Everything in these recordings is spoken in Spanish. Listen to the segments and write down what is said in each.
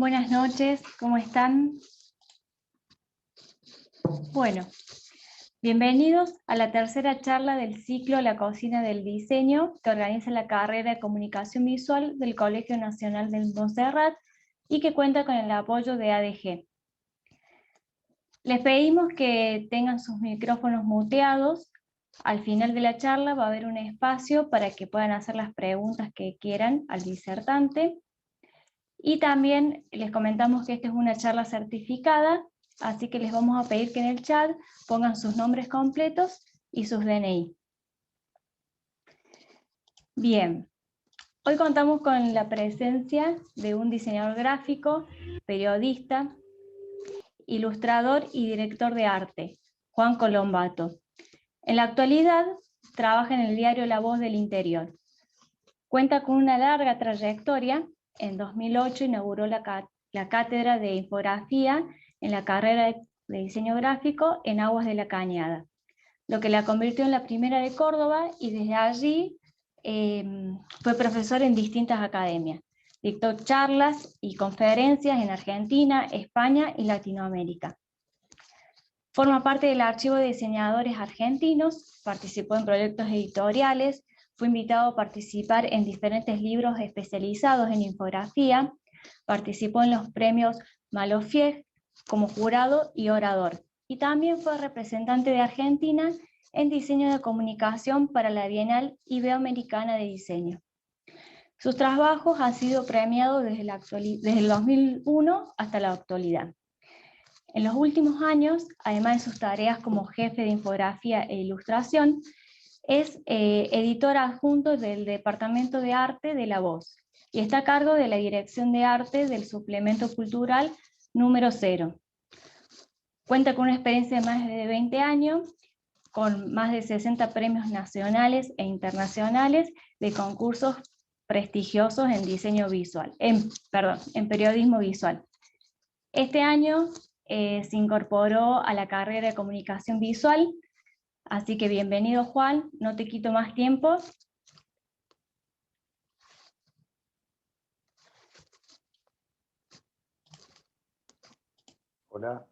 Buenas noches, ¿cómo están? Bueno, bienvenidos a la tercera charla del ciclo La Cocina del Diseño que organiza la carrera de Comunicación Visual del Colegio Nacional del Montserrat y que cuenta con el apoyo de ADG. Les pedimos que tengan sus micrófonos muteados. Al final de la charla va a haber un espacio para que puedan hacer las preguntas que quieran al disertante. Y también les comentamos que esta es una charla certificada, así que les vamos a pedir que en el chat pongan sus nombres completos y sus DNI. Bien, hoy contamos con la presencia de un diseñador gráfico, periodista, ilustrador y director de arte, Juan Colombato. En la actualidad trabaja en el diario La Voz del Interior. Cuenta con una larga trayectoria. En 2008 inauguró la cátedra de infografía en la carrera de diseño gráfico en Aguas de la Cañada, lo que la convirtió en la primera de Córdoba, y desde allí fue profesor en distintas academias. Dictó charlas y conferencias en Argentina, España y Latinoamérica. Forma parte del Archivo de Diseñadores Argentinos, participó en proyectos editoriales, fue invitado a participar en diferentes libros especializados en infografía, participó en los premios Malofiev como jurado y orador, y también fue representante de Argentina en diseño de comunicación para la Bienal Iberoamericana de Diseño. Sus trabajos han sido premiados desde el 2001 hasta la actualidad. En los últimos años, además de sus tareas como jefe de infografía e ilustración, es editor adjunto del Departamento de Arte de La Voz y está a cargo de la Dirección de Arte del Suplemento Cultural número 0. Cuenta con una experiencia de más de 20 años, con más de 60 premios nacionales e internacionales de concursos prestigiosos en diseño visual, en periodismo visual. Este año se incorporó a la carrera de Comunicación Visual, así que bienvenido, Juan, no te quito más tiempo. Hola.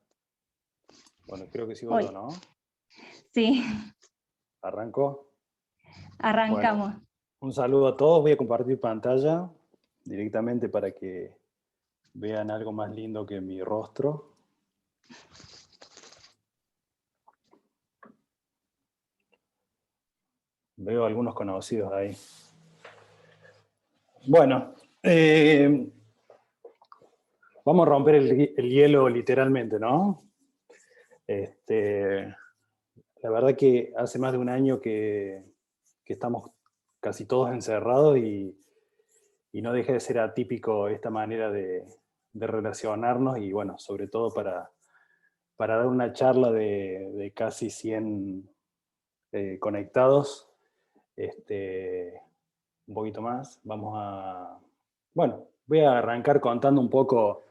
Bueno, creo que sigo Hoy. yo, ¿no? Sí. ¿Arranco? Arrancamos. Bueno, un saludo a todos. Voy a compartir pantalla directamente para que vean algo más lindo que mi rostro. Veo algunos conocidos ahí. Bueno, vamos a romper el hielo literalmente, ¿no? La verdad que hace más de un año que estamos casi todos encerrados y no deja de ser atípico esta manera de relacionarnos, y bueno, sobre todo para dar una charla de casi 100 conectados, un poquito más. Bueno, voy a arrancar contando un poco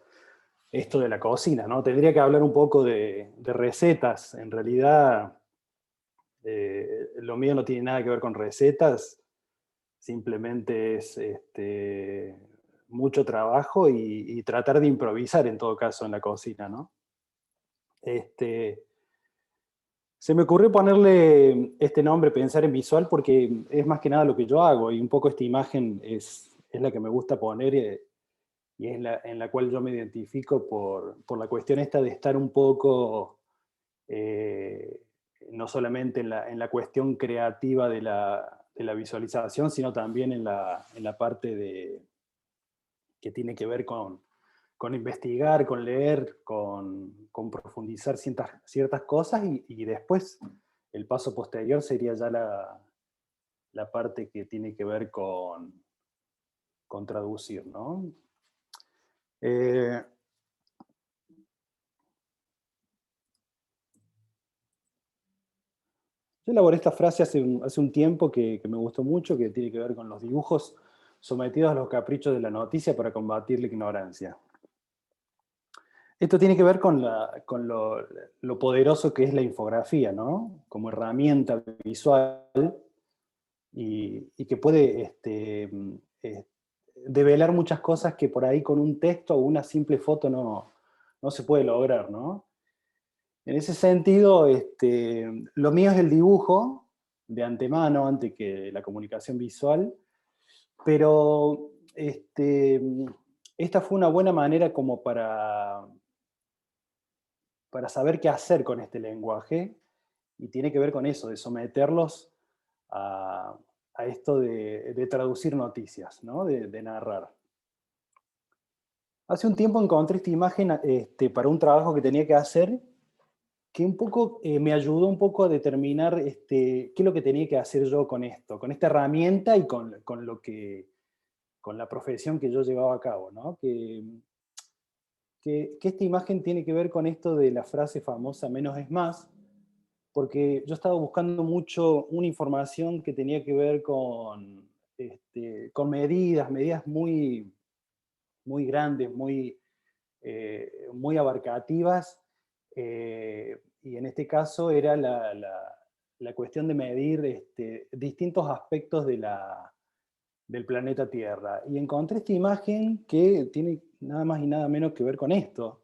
esto de la cocina, ¿no? Tendría que hablar un poco de recetas. En realidad, lo mío no tiene nada que ver con recetas, simplemente es mucho trabajo y tratar de improvisar en todo caso en la cocina, ¿no? Se me ocurrió ponerle este nombre, Pensar en Visual, porque es más que nada lo que yo hago, y un poco esta imagen es la que me gusta poner, y es en la cual yo me identifico por la cuestión esta de estar un poco, no solamente en la cuestión creativa de la visualización, sino también en la parte que tiene que ver con investigar, con leer, con profundizar ciertas cosas, y después el paso posterior sería ya la parte que tiene que ver con traducir, ¿no? Yo elaboré esta frase hace un tiempo que me gustó mucho, que tiene que ver con los dibujos sometidos a los caprichos de la noticia para combatir la ignorancia. Esto tiene que ver con lo poderoso que es la infografía, ¿no? Como herramienta visual, y que puede develar muchas cosas que por ahí con un texto o una simple foto no se puede lograr, ¿no? En ese sentido, lo mío es el dibujo de antemano, antes que la comunicación visual, pero esta fue una buena manera como para saber qué hacer con este lenguaje, y tiene que ver con eso, de someterlos a esto de traducir noticias, ¿no? De narrar. Hace un tiempo encontré esta imagen para un trabajo que tenía que hacer, que un poco me ayudó un poco a determinar qué es lo que tenía que hacer yo con esto, con esta herramienta y con la profesión que yo llevaba a cabo, ¿no? Que esta imagen tiene que ver con esto de la frase famosa "menos es más", porque yo estaba buscando mucho una información que tenía que ver con medidas muy grandes, muy abarcativas, y en este caso era la cuestión de medir distintos aspectos del planeta Tierra. Y encontré esta imagen que tiene nada más y nada menos que ver con esto.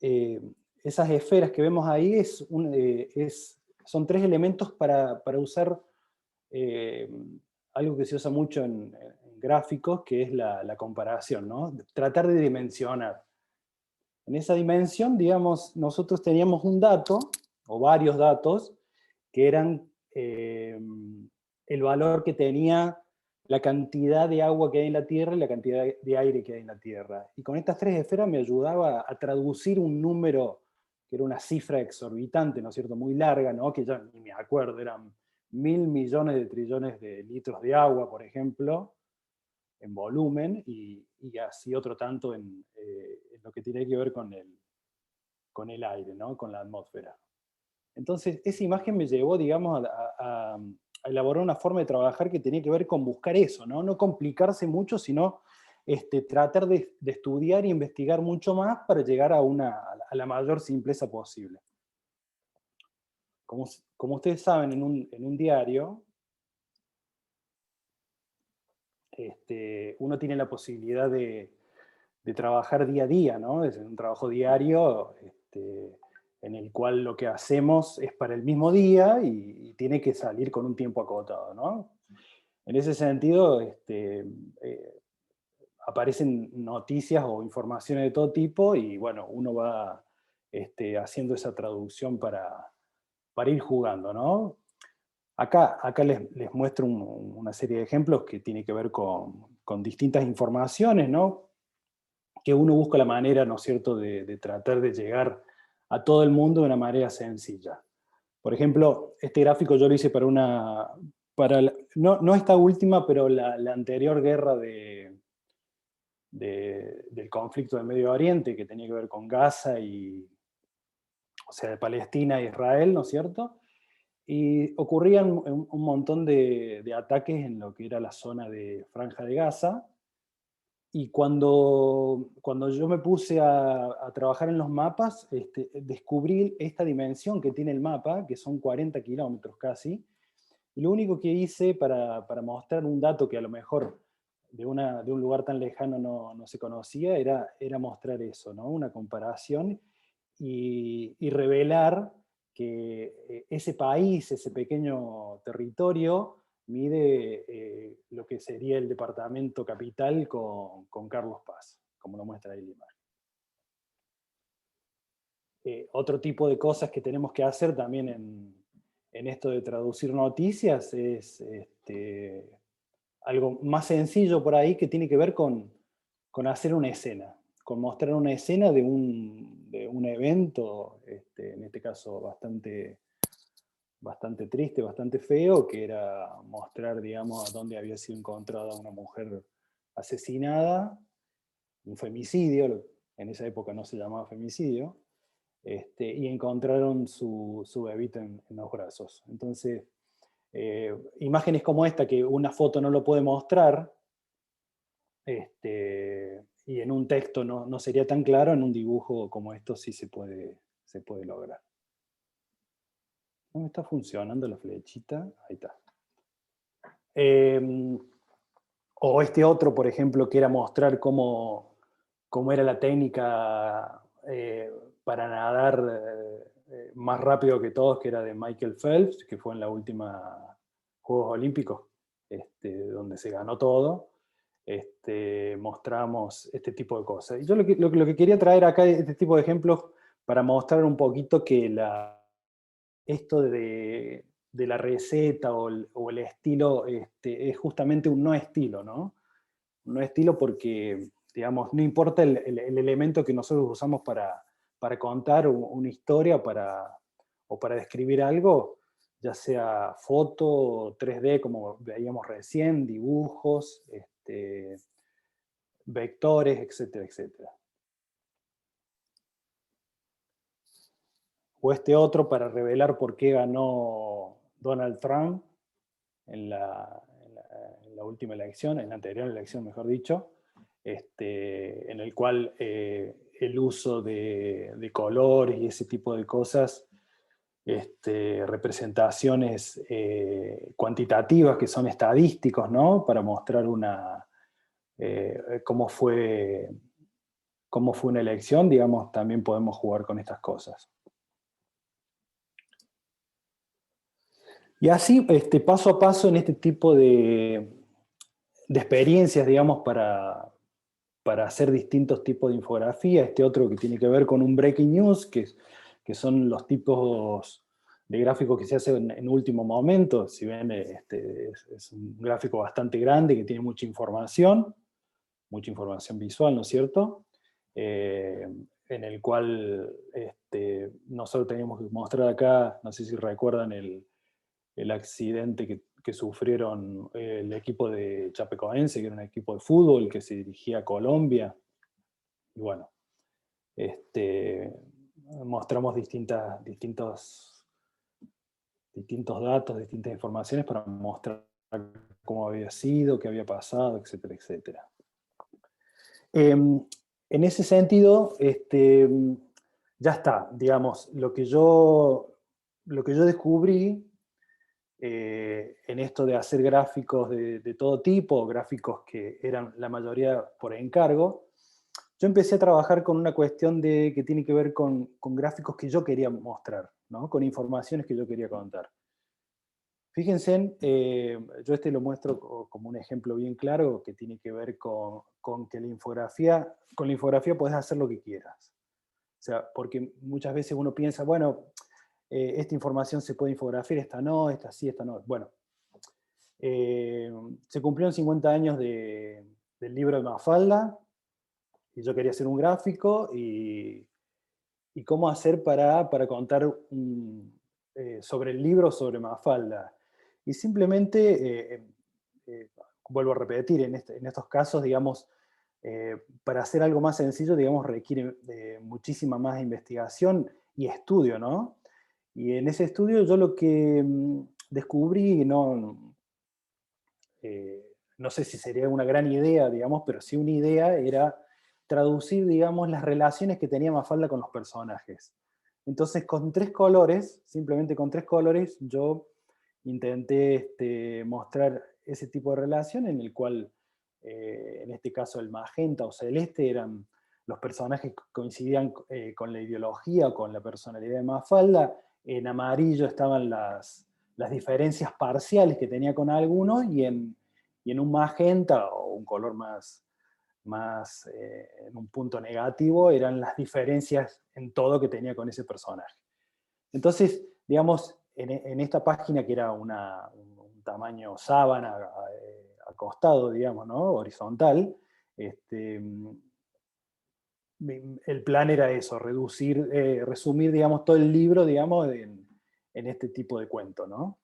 Eh, Esas esferas que vemos ahí son tres elementos para usar eh, algo que se usa mucho en gráficos, que es la comparación, ¿no? Tratar de dimensionar. En esa dimensión, digamos, nosotros teníamos un dato, o varios datos, que eran el valor que tenía la cantidad de agua que hay en la Tierra y la cantidad de aire que hay en la Tierra. Y con estas tres esferas me ayudaba a traducir un número que era una cifra exorbitante, ¿no es cierto?, muy larga, ¿no?, que yo ni me acuerdo, eran 1.000 millones de trillones de litros de agua, por ejemplo, en volumen, y así otro tanto en lo que tiene que ver con el aire, ¿no? Con la atmósfera. Entonces, esa imagen me llevó, digamos, a elaborar una forma de trabajar que tenía que ver con buscar eso, ¿no? No complicarse mucho, sino tratar de estudiar e investigar mucho más para llegar a la mayor simpleza posible. Como ustedes saben, en un diario, uno tiene la posibilidad de trabajar día a día, ¿no? Es un trabajo diario en el cual lo que hacemos es para el mismo día y tiene que salir con un tiempo acotado, ¿no? En ese sentido, aparecen noticias o informaciones de todo tipo y bueno, uno va haciendo esa traducción para ir jugando, ¿no? Acá les muestro una serie de ejemplos que tiene que ver con distintas informaciones, ¿no? Que uno busca la manera, ¿no es cierto?, de tratar de llegar a todo el mundo de una manera sencilla. Por ejemplo, este gráfico yo lo hice no esta última, pero la anterior guerra del conflicto del Medio Oriente, que tenía que ver con Gaza o sea, de Palestina e Israel, ¿no es cierto? Y ocurrían un montón de ataques en lo que era la zona de Franja de Gaza, y cuando yo me puse a trabajar en los mapas, descubrí esta dimensión que tiene el mapa, que son 40 kilómetros casi, y lo único que hice para mostrar un dato que a lo mejor de un lugar tan lejano no se conocía, era mostrar eso, ¿no? Una comparación y revelar que ese país, ese pequeño territorio, mide lo que sería el departamento capital con Carlos Paz, como lo muestra ahí la imagen. Otro tipo de cosas que tenemos que hacer también en esto de traducir noticias es algo más sencillo por ahí, que tiene que ver con hacer una escena, con mostrar una escena de un evento, en este caso bastante triste, bastante feo, que era mostrar, digamos, a dónde había sido encontrada una mujer asesinada, un femicidio, en esa época no se llamaba femicidio, y encontraron su bebito en los brazos. Entonces, imágenes como esta, que una foto no lo puede mostrar, y en un texto no sería tan claro, en un dibujo como esto sí se puede lograr. ¿No me está funcionando la flechita? Ahí está. O este otro, por ejemplo, que era mostrar cómo era la técnica para nadar más rápido que todos, que era de Michael Phelps, que fue en la última Juegos Olímpicos, donde se ganó todo. Mostramos este tipo de cosas. Y yo lo que quería traer acá es este tipo de ejemplos para mostrar un poquito que esto de la receta o el estilo es justamente un no estilo, ¿no? Un no estilo porque, digamos, no importa el elemento que nosotros usamos para contar una historia o para describir algo, ya sea foto, 3D, como veíamos recién, dibujos, vectores, etcétera, etcétera. O este otro para revelar por qué ganó Donald Trump en la última elección, en la anterior elección, mejor dicho, en el cual el uso de colores y ese tipo de cosas, representaciones cuantitativas que son estadísticos, ¿no? Para mostrar cómo fue una elección, digamos, también podemos jugar con estas cosas. Y así, paso a paso en este tipo de experiencias, digamos, para hacer distintos tipos de infografía. Este otro que tiene que ver con un breaking news, que son los tipos de gráficos que se hacen en último momento. Si ven, es un gráfico bastante grande que tiene mucha información visual, ¿no es cierto? En el cual nosotros teníamos que mostrar acá, no sé si recuerdan el accidente que sufrieron el equipo de Chapecoense, que era un equipo de fútbol que se dirigía a Colombia. Y bueno, mostramos distintos datos, distintas informaciones para mostrar cómo había sido, qué había pasado, etcétera, etcétera. En ese sentido, ya está, digamos, lo que yo descubrí en esto de hacer gráficos de todo tipo, gráficos que eran la mayoría por encargo, yo empecé a trabajar con una cuestión que tiene que ver con gráficos que yo quería mostrar, ¿no? Con informaciones que yo quería contar. Fíjense, yo lo muestro como un ejemplo bien claro que tiene que ver con que con la infografía podés hacer lo que quieras. O sea, porque muchas veces uno piensa, bueno, esta información se puede infografiar, esta no, esta sí, esta no. Bueno, se cumplieron 50 años del libro de Mafalda, y yo quería hacer un gráfico, y cómo hacer para contar sobre el libro, sobre Mafalda. Y simplemente, vuelvo a repetir, en estos casos, digamos, para hacer algo más sencillo, digamos, requiere muchísima más investigación y estudio, ¿no? Y en ese estudio yo lo que descubrí, no sé si sería una gran idea, digamos, pero sí una idea era traducir, digamos, las relaciones que tenía Mafalda con los personajes. Entonces, con 3 colores, simplemente con 3 colores, yo intenté mostrar ese tipo de relación en el cual, en este caso, el magenta o celeste eran los personajes que coincidían con la ideología o con la personalidad de Mafalda. En amarillo estaban las diferencias parciales que tenía con algunos, y en un magenta o un color más en un punto negativo eran las diferencias en todo que tenía con ese personaje. Entonces, digamos, en esta página que era un tamaño sábana acostado, digamos, ¿no? Horizontal, el plan era eso, resumir, digamos, todo el libro, digamos, en este tipo de cuento, ¿no?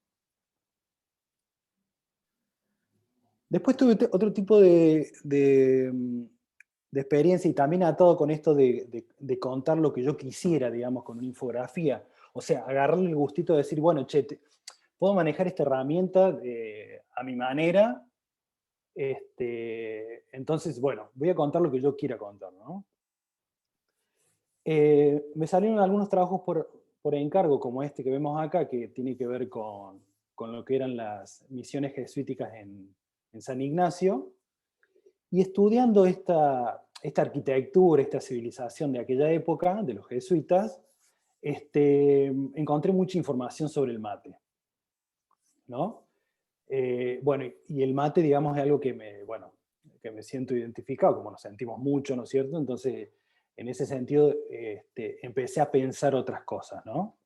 Después tuve otro tipo de experiencia, y también atado con esto de contar lo que yo quisiera, digamos, con una infografía. O sea, agarrarle el gustito de decir, bueno, che, puedo manejar esta herramienta a mi manera, entonces, bueno, voy a contar lo que yo quiera contar, ¿no? Me salieron algunos trabajos por encargo, como este que vemos acá, que tiene que ver con lo que eran las misiones jesuíticas en San Ignacio. Y estudiando esta arquitectura, esta civilización de aquella época, de los jesuitas, encontré mucha información sobre el mate, ¿no? Bueno, y el mate, digamos, es algo que me siento identificado, como nos sentimos mucho, ¿no es cierto? Entonces, en ese sentido, empecé a pensar otras cosas, ¿no?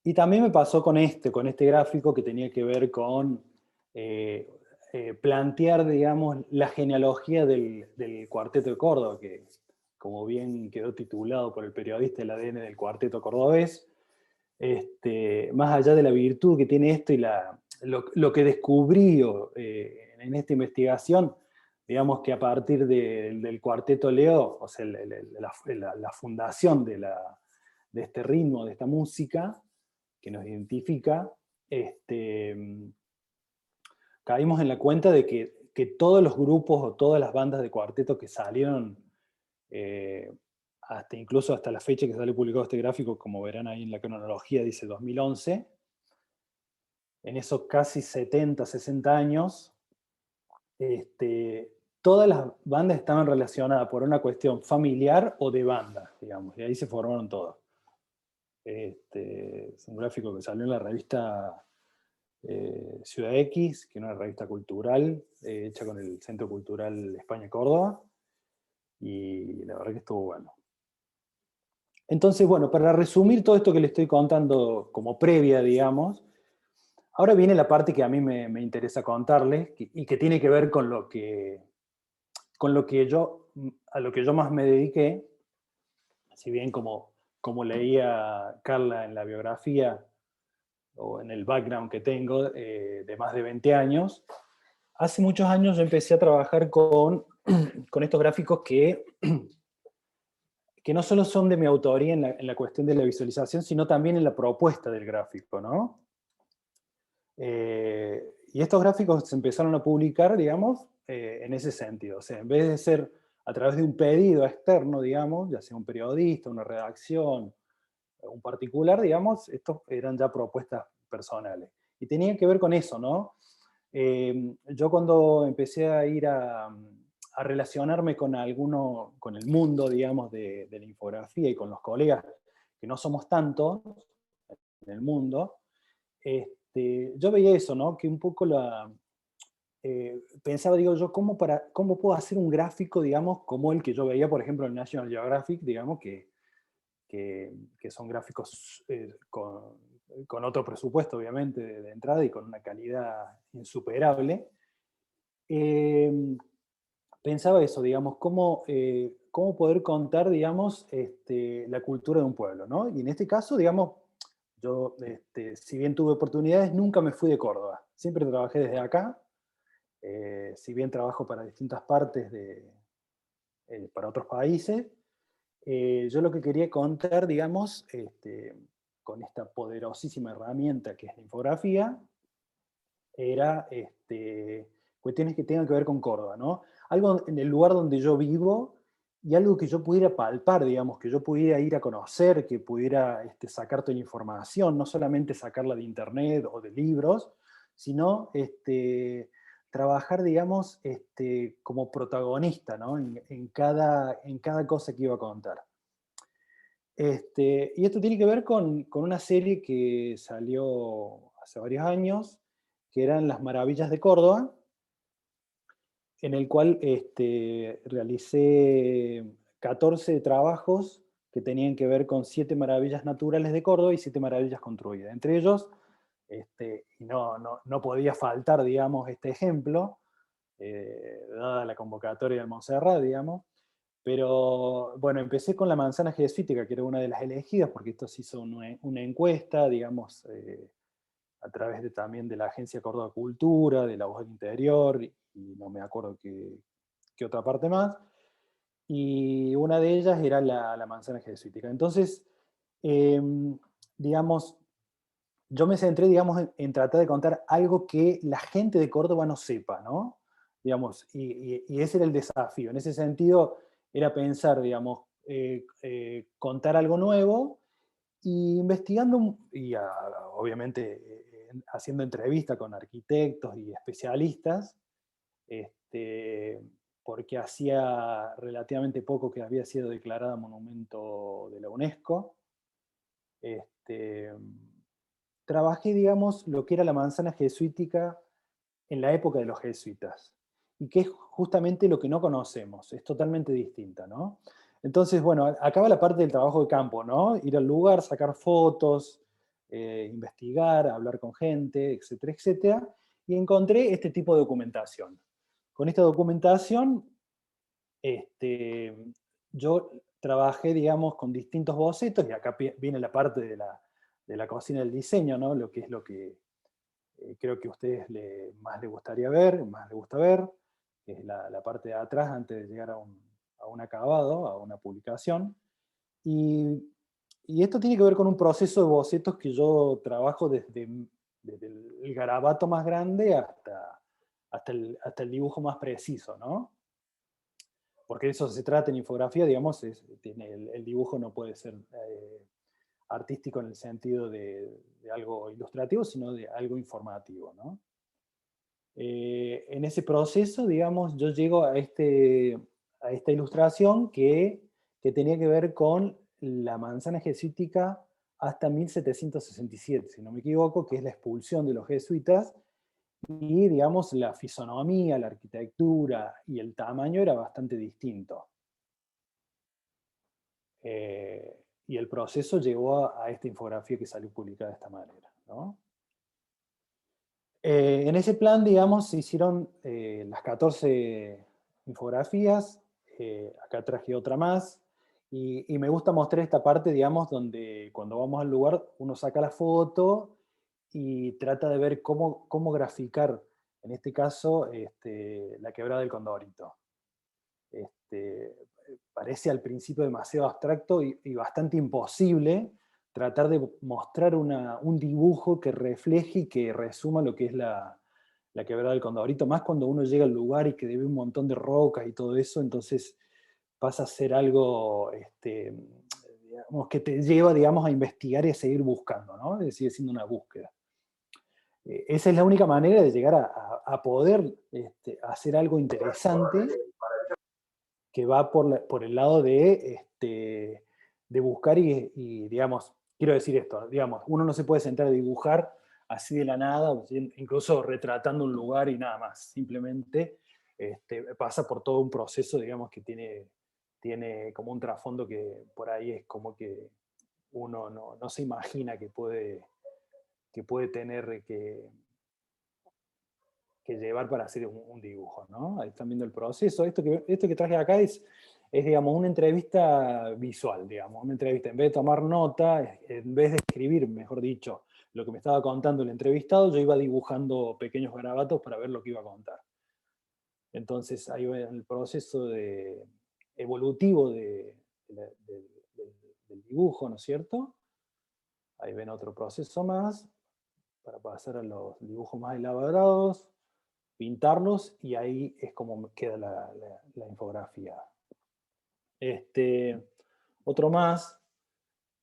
Y también me pasó con este gráfico que tenía que ver con eh, plantear, digamos, la genealogía del Cuarteto de Córdoba, que como bien quedó titulado por el periodista El ADN del Cuarteto Cordobés, más allá de la virtud que tiene esto y lo que descubrí en esta investigación, digamos que a partir del Cuarteto Leo, o sea, la fundación de este ritmo, de esta música, que nos identifica, caímos en la cuenta de que todos los grupos o todas las bandas de cuarteto que salieron, incluso hasta la fecha que sale publicado este gráfico, como verán ahí en la cronología, dice 2011, en esos casi 70, 60 años, todas las bandas estaban relacionadas por una cuestión familiar o de banda, digamos, y ahí se formaron todos. Es un gráfico que salió en la revista Ciudad X, que es una revista cultural hecha con el Centro Cultural España Córdoba, y la verdad que estuvo bueno. Entonces, bueno, para resumir todo esto que le estoy contando como previa, digamos, ahora viene la parte que a mí me interesa contarles y que tiene que ver con lo que a lo que yo más me dediqué, si bien como leía Carla en la biografía, o en el background que tengo de más de 20 años, hace muchos años yo empecé a trabajar con estos gráficos que no solo son de mi autoría en la cuestión de la visualización, sino también en la propuesta del gráfico, ¿no? Y estos gráficos se empezaron a publicar, digamos, en ese sentido. O sea, en vez de ser a través de un pedido externo, digamos, ya sea un periodista, una redacción, un particular, digamos, estos eran ya propuestas personales. Y tenía que ver con eso, ¿no? Yo cuando empecé a ir a relacionarme con con el mundo, digamos, de la infografía y con los colegas, que no somos tantos en el mundo, yo veía eso, ¿no? Que un poco pensaba, digo yo, ¿cómo puedo hacer un gráfico, digamos, como el que yo veía, por ejemplo, en National Geographic, digamos, que son gráficos con otro presupuesto, obviamente, de entrada y con una calidad insuperable. Pensaba eso, digamos, cómo poder contar, digamos, la cultura de un pueblo, ¿no? Y en este caso, digamos, yo, si bien tuve oportunidades, nunca me fui de Córdoba. Siempre trabajé desde acá, si bien trabajo para distintas partes, para otros países. Yo lo que quería contar, digamos, con esta poderosísima herramienta que es la infografía, era cuestiones que tengan que ver con Córdoba, ¿no? Algo en el lugar donde yo vivo y algo que yo pudiera palpar, digamos, que yo pudiera ir a conocer, que pudiera sacar toda la información, no solamente sacarla de internet o de libros, sino trabajar, digamos, como protagonista, ¿no? En cada cosa que iba a contar. Y esto tiene que ver con una serie que salió hace varios años, que eran Las Maravillas de Córdoba, en el cual realicé 14 trabajos que tenían que ver con 7 maravillas naturales de Córdoba y 7 maravillas construidas. Entre ellos, y no podía faltar, digamos, este ejemplo, dada la convocatoria de Montserrat, digamos, pero bueno, empecé con la manzana jesuítica, que era una de las elegidas, porque esto se hizo una encuesta, digamos, a través también de la Agencia Córdoba Cultura, de La Voz del Interior, y no me acuerdo qué otra parte más. Y una de ellas era la manzana jesuítica. Entonces, digamos, yo me centré, digamos, en tratar de contar algo que la gente de Córdoba no sepa, ¿no? Digamos, y ese era el desafío. En ese sentido, era pensar, digamos, contar algo nuevo, y investigando, obviamente haciendo entrevistas con arquitectos y especialistas, porque hacía relativamente poco que había sido declarada monumento de la UNESCO. Trabajé, digamos, lo que era la manzana jesuítica en la época de los jesuitas, y que es justamente lo que no conocemos, es totalmente distinta, ¿no? Entonces, bueno, acaba la parte del trabajo de campo, ¿no? Ir al lugar, sacar fotos, investigar, hablar con gente, etcétera, etcétera, y encontré este tipo de documentación. Con esta documentación, yo trabajé, digamos, con distintos bocetos, y acá viene la parte de la cocina del diseño, ¿no? Lo que es lo que creo que a ustedes más les gustaría ver, más les gusta ver, que es la parte de atrás antes de llegar a un acabado, a una publicación. Y, y esto tiene que ver con un proceso de bocetos que yo trabajo desde el garabato más grande hasta el dibujo más preciso, ¿no? Porque de eso se trata en infografía, digamos, el dibujo no puede ser artístico en el sentido de algo ilustrativo, sino de algo informativo, ¿no? En ese proceso, digamos, yo llego a esta ilustración que tenía que ver con la manzana jesuítica hasta 1767, si no me equivoco, que es la expulsión de los jesuitas, y digamos la fisonomía, la arquitectura y el tamaño era bastante distinto. Y el proceso llevó a esta infografía que salió publicada de esta manera, ¿no? En ese plan, digamos, se hicieron las 14 infografías, acá traje otra más, y me gusta mostrar esta parte, digamos, donde cuando vamos al lugar uno saca la foto y trata de ver cómo graficar, en este caso, la quebrada del Condorito. Parece al principio demasiado abstracto y bastante imposible tratar de mostrar un dibujo que refleje y que resuma lo que es la quebrada del Condorito, más cuando uno llega al lugar y que ve un montón de rocas y todo eso, entonces pasa a ser algo digamos, que te lleva, digamos, a investigar y a seguir buscando, ¿no? Sigue siendo una búsqueda. Esa es la única manera de llegar a poder hacer algo interesante que va por el lado de buscar y, digamos, quiero decir esto, digamos, uno no se puede sentar a dibujar así de la nada, incluso retratando un lugar y nada más, simplemente pasa por todo un proceso, digamos, que tiene como un trasfondo que por ahí es como que uno no se imagina que puede tener que llevar para hacer un dibujo, ¿no? Ahí están viendo el proceso. Esto que traje acá es, digamos, una entrevista visual, digamos, una entrevista. En vez de tomar nota, en vez de escribir, mejor dicho, lo que me estaba contando el entrevistado, yo iba dibujando pequeños garabatos para ver lo que iba a contar. Entonces, ahí va el proceso evolutivo del dibujo, ¿no es cierto? Ahí ven otro proceso más, para pasar a los dibujos más elaborados, pintarlos, y ahí es como queda la infografía. Otro más,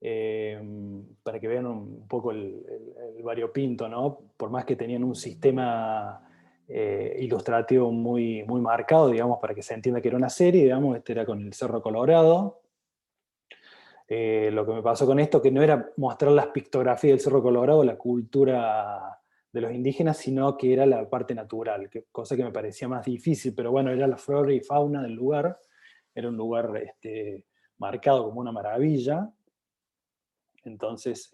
para que vean un poco el variopinto, ¿no? Por más que tenían un sistema ilustrativo muy, muy marcado, digamos, para que se entienda que era una serie, digamos, este era con el Cerro Colorado. Lo que me pasó con esto, que no era mostrar las pictografías del Cerro Colorado, la cultura de los indígenas, sino que era la parte natural, cosa que me parecía más difícil, pero bueno, era la flora y fauna del lugar, era un lugar marcado como una maravilla, entonces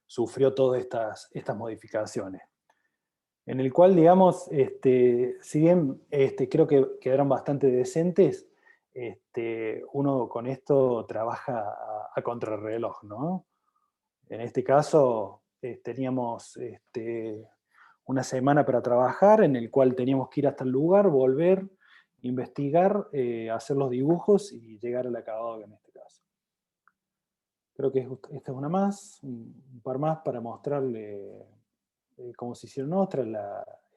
sufrió todas estas modificaciones. En el cual, digamos, si bien creo que quedaron bastante decentes, uno con esto trabaja a contrarreloj, ¿no? En este caso teníamos una semana para trabajar, en el cual teníamos que ir hasta el lugar, volver, investigar, hacer los dibujos y llegar al acabado en este caso. Creo que esta es una más, un par más para mostrarle cómo se hicieron otras.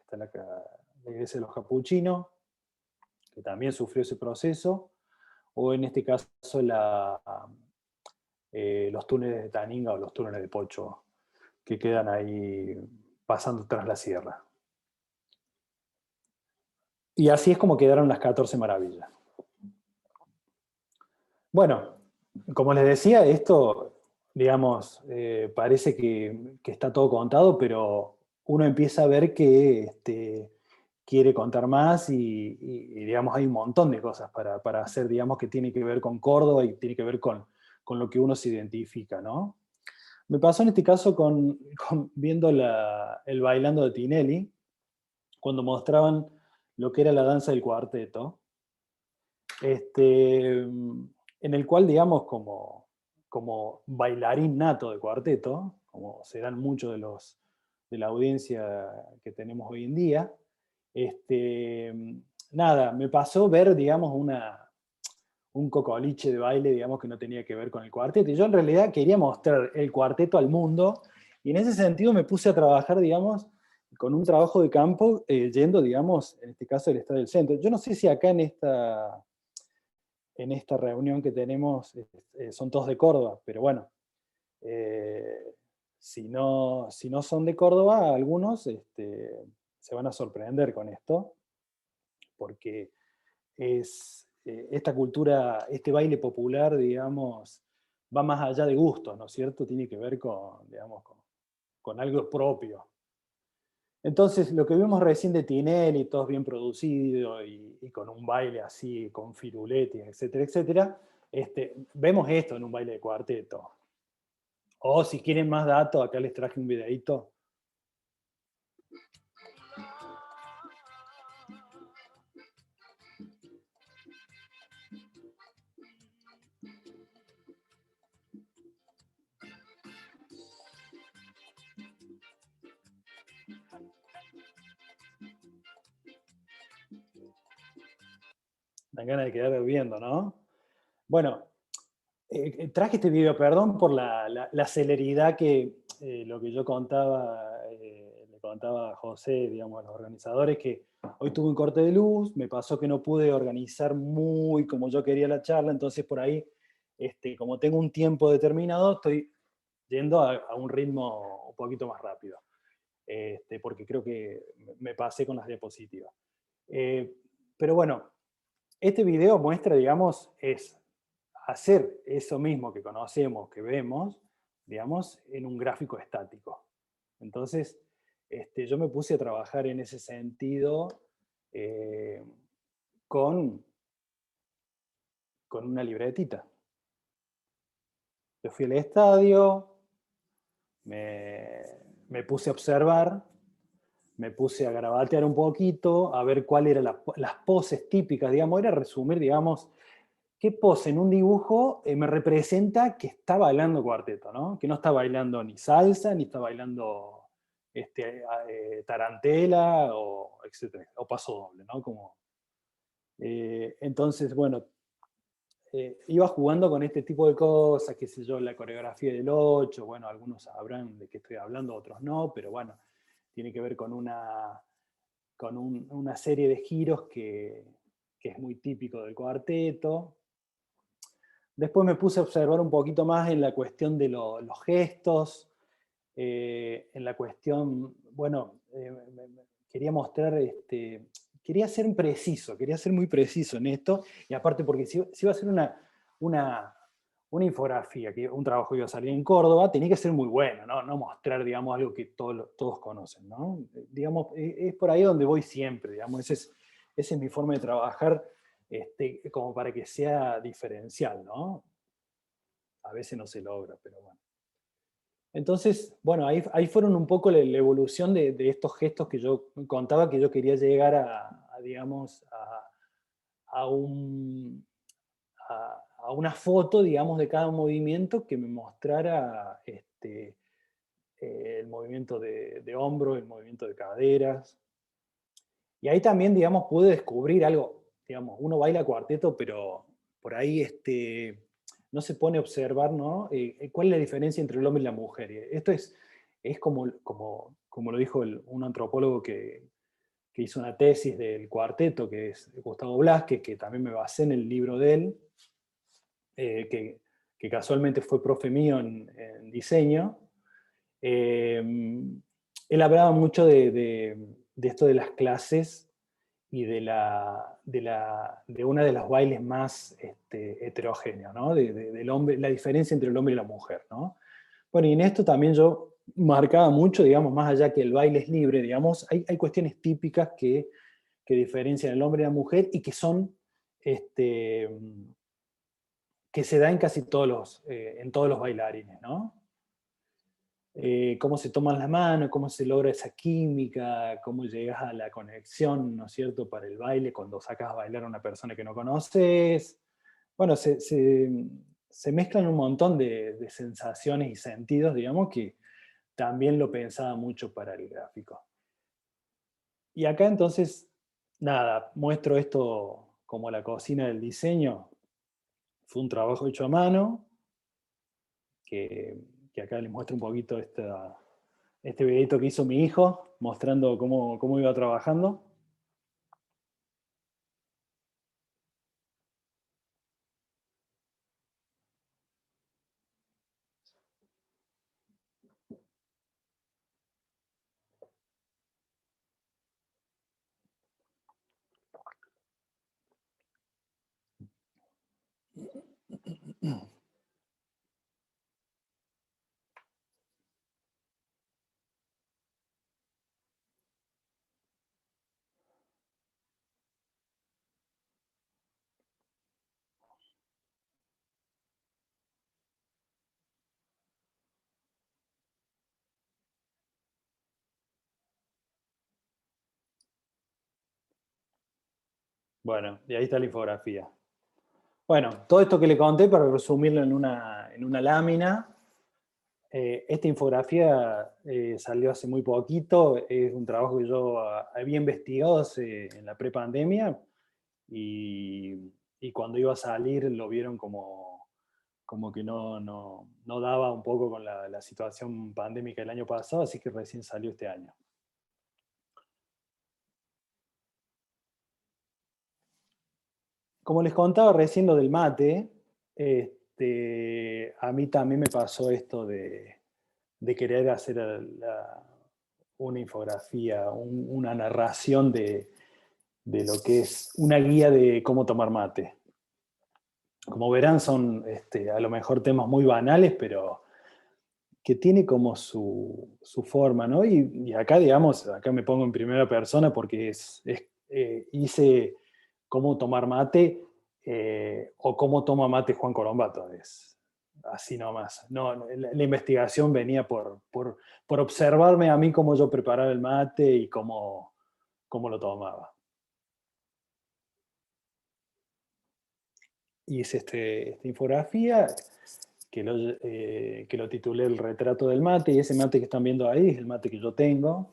Está la iglesia de los capuchinos, que también sufrió ese proceso, o en este caso los túneles de Taninga o los túneles de Pocho, que quedan ahí pasando tras la sierra. Y así es como quedaron las 14 maravillas. Bueno, como les decía, esto, digamos, parece que está todo contado, pero uno empieza a ver que quiere contar más y, digamos, hay un montón de cosas para hacer, digamos, que tiene que ver con Córdoba y tiene que ver con lo que uno se identifica, ¿no? Me pasó en este caso viendo el Bailando de Tinelli, cuando mostraban lo que era la danza del cuarteto, en el cual, digamos, como bailarín nato de cuarteto, como serán muchos de la audiencia que tenemos hoy en día, nada, me pasó ver, digamos, un cocoliche de baile, digamos, que no tenía que ver con el cuarteto. Y yo en realidad quería mostrar el cuarteto al mundo, y en ese sentido me puse a trabajar, digamos, con un trabajo de campo, yendo, digamos, en este caso, al Estadio del Centro. Yo no sé si acá en esta reunión que tenemos son todos de Córdoba, pero bueno, eh, si no son de Córdoba, algunos se van a sorprender con esto, porque esta cultura, este baile popular, digamos, va más allá de gustos, ¿no es cierto? Tiene que ver con, digamos, con algo propio. Entonces, lo que vimos recién de Tinelli, todo bien producido y con un baile así, con firuletti, etcétera, etcétera, vemos esto en un baile de cuarteto. O si quieren más datos, acá les traje un videito. Dan ganas de quedar viendo, ¿no? Bueno, traje este video, perdón por la celeridad que lo que yo contaba, le contaba a José, digamos, a los organizadores, que hoy tuve un corte de luz, me pasó que no pude organizar muy como yo quería la charla, entonces por ahí, como tengo un tiempo determinado, estoy yendo a un ritmo un poquito más rápido, porque creo que me pasé con las diapositivas. Pero bueno, este video muestra, digamos, es hacer eso mismo que conocemos, que vemos, digamos, en un gráfico estático. Entonces, yo me puse a trabajar en ese sentido eh, con, con una libretita. Yo fui al estadio, me puse a observar, me puse a garabatear un poquito, a ver cuáles eran las poses típicas, digamos, era resumir, digamos, qué pose en un dibujo me representa que está bailando cuarteto, ¿no? Que no está bailando ni salsa, ni está bailando tarantela, o etcétera, o paso doble, ¿no? Entonces, bueno, iba jugando con este tipo de cosas, qué sé yo, la coreografía del 8, bueno, algunos sabrán de qué estoy hablando, otros no, pero bueno, tiene que ver con una serie de giros que es muy típico del cuarteto. Después me puse a observar un poquito más en la cuestión de los gestos, en la cuestión, bueno, quería mostrar, quería ser preciso, quería ser muy preciso en esto, y aparte porque si iba a ser una infografía, un trabajo que iba a salir en Córdoba, tenía que ser muy bueno, ¿no? No mostrar, digamos, algo que todos conocen, ¿no? Digamos, es por ahí donde voy siempre, digamos, esa es mi forma de trabajar, como para que sea diferencial, ¿no? A veces no se logra, pero bueno. Entonces, bueno, ahí fueron un poco la evolución de estos gestos que yo contaba, que yo quería llegar digamos, a, un, a una foto, digamos, de cada movimiento que me mostrara el movimiento de hombro, el movimiento de caderas. Y ahí también, digamos, pude descubrir algo, digamos, uno baila cuarteto, pero por ahí no se pone a observar, ¿no? ¿Cuál es la diferencia entre el hombre y la mujer? Y esto es como lo dijo un antropólogo que hizo una tesis del cuarteto, que es Gustavo Blasquez, que también me basé en el libro de él, que casualmente fue profe mío en diseño. Él hablaba mucho de esto de las clases de una de los bailes más heterogéneos, ¿no? Del hombre, la diferencia entre el hombre y la mujer, ¿no? Bueno, y en esto también yo marcaba mucho, digamos, más allá que el baile es libre, digamos, hay cuestiones típicas que diferencian el hombre y la mujer y que son, que se da en casi en todos los bailarines, ¿no? Cómo se toman las manos, cómo se logra esa química, cómo llegas a la conexión, ¿no es cierto?, para el baile, cuando sacas a bailar a una persona que no conoces. Bueno, se mezclan un montón de sensaciones y sentidos, digamos, que también lo pensaba mucho para el gráfico. Y acá entonces, nada, muestro esto como la cocina del diseño. Fue un trabajo hecho a mano, que, que acá les muestro un poquito este videito que hizo mi hijo, mostrando cómo iba trabajando. Bueno, y ahí está la infografía. Bueno, todo esto que le conté para resumirlo en una lámina. Esta infografía salió hace muy poquito, es un trabajo que yo había investigado en la prepandemia y cuando iba a salir lo vieron como que no daba un poco con la situación pandémica del año pasado, así que recién salió este año. Como les contaba recién lo del mate, a mí también me pasó esto de querer hacer una infografía, una narración de lo que es una guía de cómo tomar mate. Como verán, son a lo mejor temas muy banales, pero que tiene como su forma, ¿no? Y acá, digamos, acá me pongo en primera persona porque hice cómo tomar mate o cómo toma mate Juan Colombato. Es así nomás. No, la investigación venía por observarme a mí cómo yo preparaba el mate y cómo lo tomaba. Hice esta infografía que lo titulé El retrato del mate, y ese mate que están viendo ahí es el mate que yo tengo,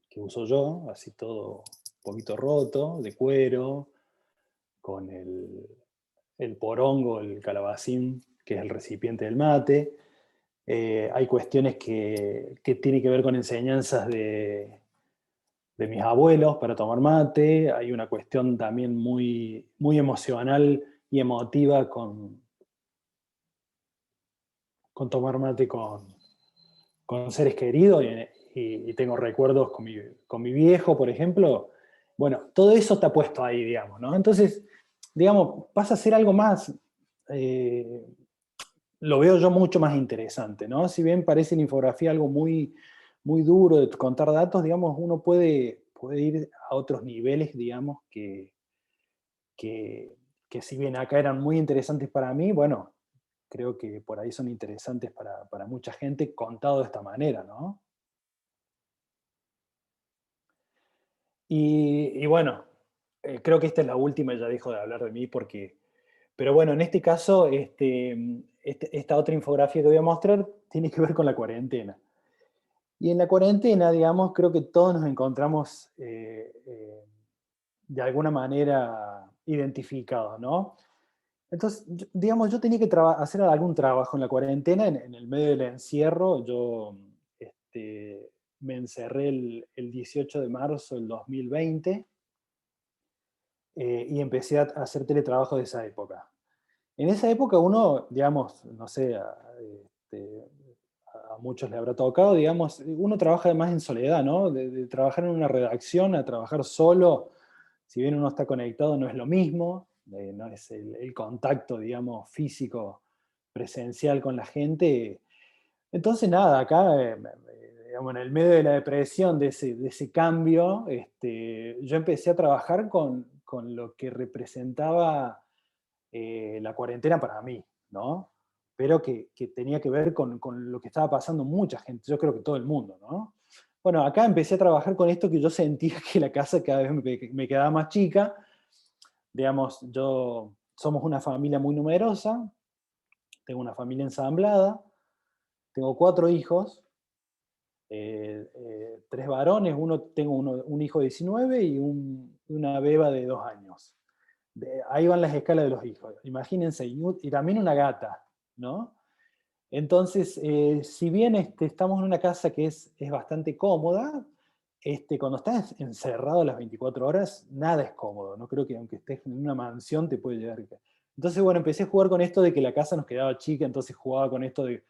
que uso yo, así todo un poquito roto, de cuero, con el porongo, el calabacín, que es el recipiente del mate. Hay cuestiones que tienen que ver con enseñanzas de mis abuelos para tomar mate. Hay una cuestión también muy emocional y emotiva con tomar mate con seres queridos y tengo recuerdos con mi viejo, por ejemplo. Bueno, todo eso está puesto ahí, digamos, ¿no? Entonces, digamos, pasa a ser algo más, lo veo yo mucho más interesante, ¿no? Si bien parece en infografía algo muy duro de contar datos, digamos, uno puede ir a otros niveles, digamos, que, que si bien acá eran muy interesantes para mí, bueno, creo que por ahí son interesantes para mucha gente contado de esta manera, ¿no? Y bueno, creo que esta es la última, ya dejo de hablar de mí porque... Pero bueno, en este caso, esta otra infografía que voy a mostrar tiene que ver con la cuarentena. Y en la cuarentena, digamos, creo que todos nos encontramos de alguna manera identificados, ¿no? Entonces, digamos, yo tenía que hacer algún trabajo en la cuarentena, en el medio del encierro. Yo me encerré el 18 de marzo del 2020 y empecé a hacer teletrabajo de esa época. En esa época uno, digamos, no sé, a muchos les habrá tocado, digamos, uno trabaja además en soledad, ¿no? De trabajar en una redacción a trabajar solo, si bien uno está conectado, no es lo mismo, no es el contacto, digamos, físico, presencial con la gente. Entonces, nada, acá, digamos, en el medio de la depresión, de ese cambio, yo empecé a trabajar con lo que representaba la cuarentena para mí, ¿no? Pero que tenía que ver con lo que estaba pasando mucha gente, yo creo que todo el mundo, ¿no? Bueno, acá empecé a trabajar con esto que yo sentía que la casa cada vez me quedaba más chica. Digamos, somos una familia muy numerosa, tengo una familia ensamblada, tengo 4 hijos, 3 varones, tengo un hijo de 19 y una beba de 2 años. Ahí van las escalas de los hijos, imagínense, y también una gata, ¿no? Entonces, si bien estamos en una casa que es bastante cómoda, cuando estás encerrado las 24 horas, nada es cómodo. No creo que aunque estés en una mansión te puede llegar. Entonces, bueno, empecé a jugar con esto de que la casa nos quedaba chica, entonces jugaba con esto de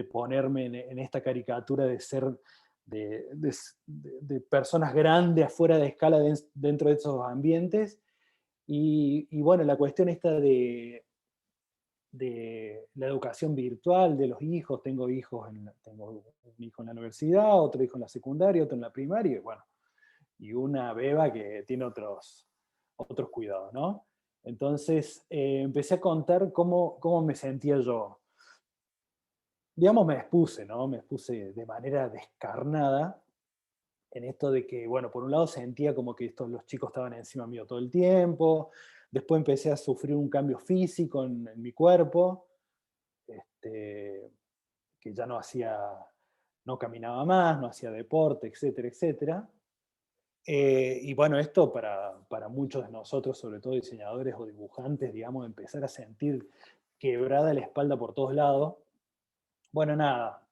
ponerme en esta caricatura de ser de personas grandes afuera de escala dentro de esos ambientes. Y bueno, la cuestión esta de la educación virtual de los hijos. Tengo un hijo en la universidad, otro hijo en la secundaria, otro en la primaria, y bueno, y una beba que tiene otros cuidados, ¿no? Entonces empecé a contar cómo me sentía yo. Digamos, me expuse, ¿no? Me expuse de manera descarnada en esto de que, bueno, por un lado sentía como que los chicos estaban encima mío todo el tiempo, después empecé a sufrir un cambio físico en mi cuerpo, este, que ya no caminaba más, no hacía deporte, etcétera, etcétera. Y bueno, esto para muchos de nosotros, sobre todo diseñadores o dibujantes, digamos, empezar a sentir quebrada la espalda por todos lados. Bueno, nada,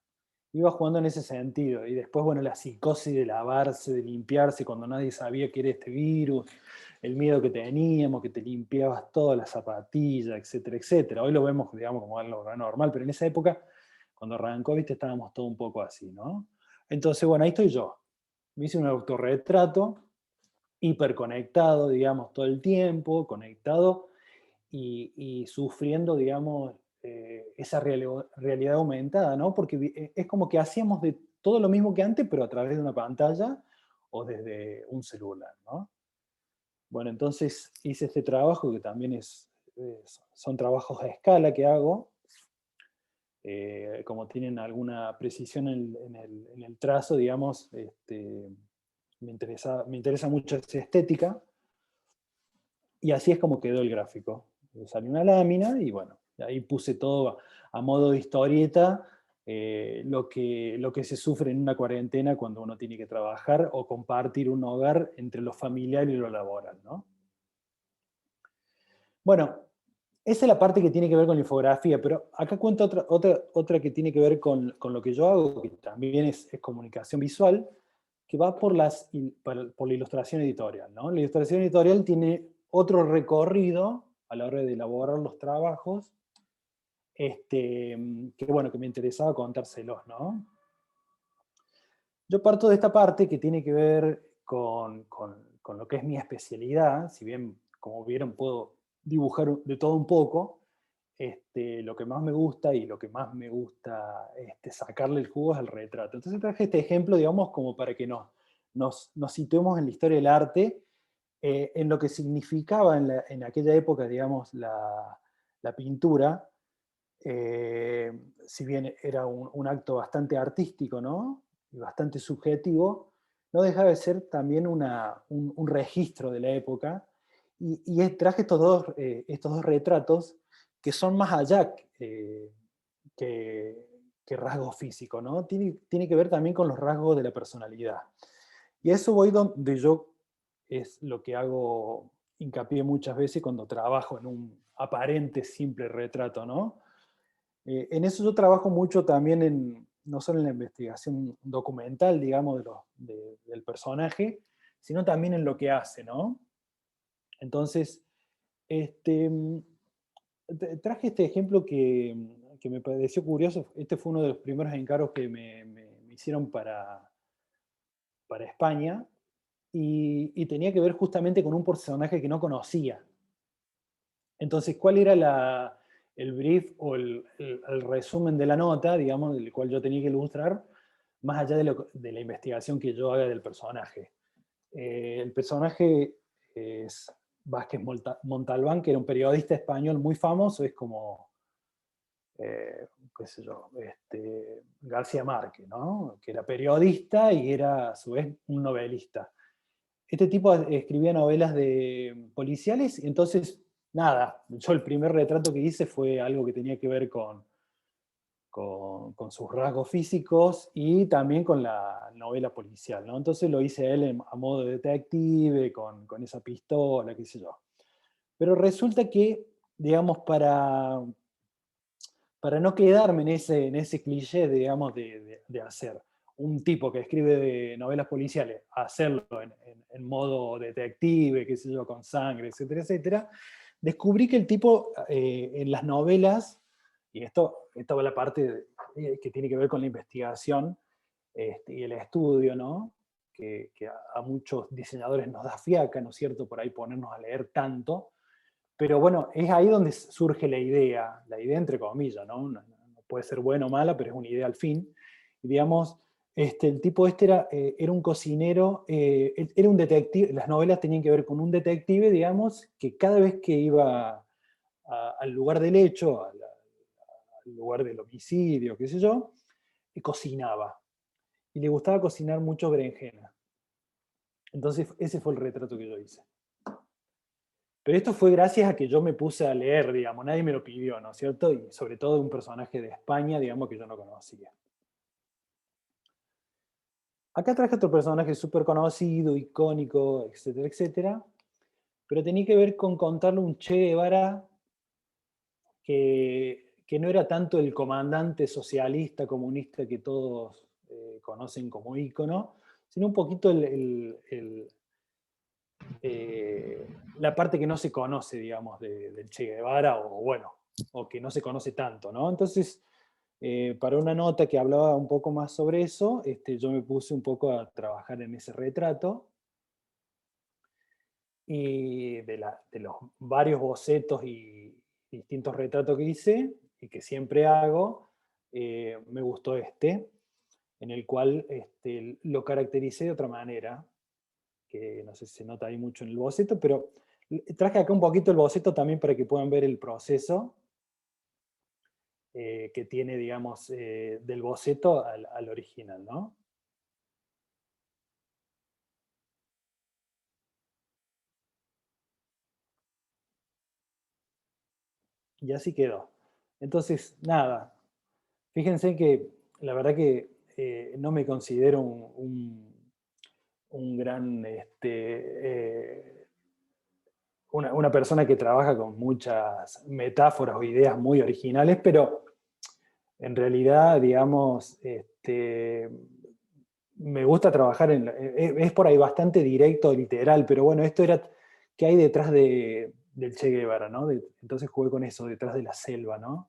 iba jugando en ese sentido. Y después, bueno, la psicosis de lavarse, de limpiarse cuando nadie sabía que era este virus, el miedo que teníamos, que te limpiabas todas las zapatillas, etcétera, etcétera. Hoy lo vemos, digamos, como algo normal, pero en esa época, cuando arrancó, viste, estábamos todo un poco así, ¿no? Entonces, bueno, ahí estoy yo. Me hice un autorretrato, hiperconectado, digamos, todo el tiempo, conectado y sufriendo, digamos, esa realidad aumentada, ¿no? Porque es como que hacíamos de todo lo mismo que antes, pero a través de una pantalla o desde un celular, ¿no? Bueno, entonces hice este trabajo que también son trabajos a escala que hago, como tienen alguna precisión en el trazo, digamos, me interesa mucho esa estética, y así es como quedó el gráfico. Salió una lámina y bueno, ahí puse todo a modo de historieta, lo que se sufre en una cuarentena cuando uno tiene que trabajar o compartir un hogar entre lo familiar y lo laboral, ¿no? Bueno, esa es la parte que tiene que ver con la infografía, pero acá cuento otra que tiene que ver con lo que yo hago, que también es comunicación visual, que va por la ilustración editorial, ¿no? La ilustración editorial tiene otro recorrido a la hora de elaborar los trabajos, que bueno, que me interesaba contárselos, ¿no? Yo parto de esta parte que tiene que ver con lo que es mi especialidad, si bien, como vieron, puedo dibujar de todo un poco. Lo que más me gusta y lo que más me gusta sacarle el jugo es el retrato. Entonces traje este ejemplo, digamos, como para que nos situemos en la historia del arte, en lo que significaba en aquella época, digamos, la pintura, si bien era un acto bastante artístico, ¿no? Y bastante subjetivo, no dejaba de ser también un registro de la época. Y traje estos dos retratos que son más allá que, que rasgos físicos, ¿no? Tiene que ver también con los rasgos de la personalidad. Y a eso voy donde yo es lo que hago hincapié muchas veces cuando trabajo en un aparente simple retrato, ¿no? En eso yo trabajo mucho también no solo en la investigación documental, digamos, del personaje, sino también en lo que hace, ¿no? Entonces, traje este ejemplo que que me pareció curioso, este fue uno de los primeros encargos que me hicieron para España, y tenía que ver justamente con un personaje que no conocía. Entonces, ¿cuál era el brief o el resumen de la nota, digamos, del cual yo tenía que ilustrar, más allá de la investigación que yo haga del personaje? El personaje es Vázquez Montalbán, que era un periodista español muy famoso, es como, qué sé yo, García Márquez, ¿no? Que era periodista y era a su vez un novelista. Este tipo escribía novelas policiales, y entonces, nada, yo el primer retrato que hice fue algo que tenía que ver con sus rasgos físicos y también con la novela policial, ¿no? Entonces lo hice a él a modo de detective, con esa pistola, qué sé yo. Pero resulta que, digamos, para no quedarme en ese cliché, digamos, de hacer un tipo que escribe de novelas policiales, hacerlo en modo detective, qué sé yo, con sangre, etcétera, etcétera, descubrí que el tipo en las novelas, y esta va la parte que tiene que ver con la investigación y el estudio, ¿no? Que a muchos diseñadores nos da fiaca, ¿no es cierto?, por ahí ponernos a leer tanto, pero bueno, es ahí donde surge la idea entre comillas, ¿no? No puede ser buena o mala, pero es una idea al fin. Y digamos, el tipo era un cocinero, era un detective, las novelas tenían que ver con un detective, digamos, que cada vez que iba al lugar del hecho, al lugar del homicidio, qué sé yo, cocinaba. Y le gustaba cocinar mucho berenjena. Entonces ese fue el retrato que yo hice. Pero esto fue gracias a que yo me puse a leer, digamos, nadie me lo pidió, ¿no es cierto? Y sobre todo de un personaje de España, digamos, que yo no conocía. Acá traje otro personaje súper conocido, icónico, etcétera, etcétera, pero tenía que ver con contarle un Che Guevara que no era tanto el comandante socialista, comunista que todos conocen como ícono, sino un poquito la parte que no se conoce, digamos, del Che Guevara, o bueno, o que no se conoce tanto, ¿no? Entonces, para una nota que hablaba un poco más sobre eso, yo me puse un poco a trabajar en ese retrato, y de los varios bocetos y distintos retratos que hice, y que siempre hago, me gustó en el cual lo caractericé de otra manera, que no sé si se nota ahí mucho en el boceto, pero traje acá un poquito el boceto también para que puedan ver el proceso que tiene, digamos, del boceto al original, ¿no? Y así quedó. Entonces, nada, fíjense que la verdad que no me considero un gran, una persona que trabaja con muchas metáforas o ideas muy originales, pero en realidad, digamos, me gusta trabajar es por ahí bastante directo, literal, pero bueno, esto era qué hay detrás del Che Guevara, ¿no? Entonces jugué con eso, detrás de la selva, ¿no?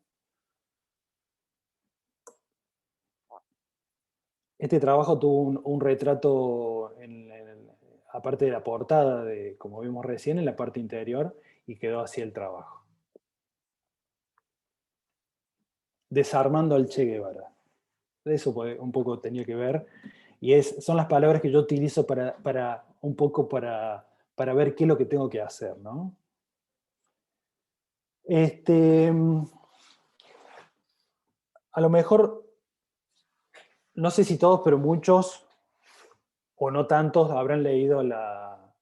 Este trabajo tuvo un retrato, aparte de la portada, como vimos recién, en la parte interior, y quedó así el trabajo. Desarmando al Che Guevara. Eso un poco tenía que ver, y son las palabras que yo utilizo un poco para ver qué es lo que tengo que hacer, ¿no? A lo mejor, no sé si todos, pero muchos, o no tantos, habrán leído la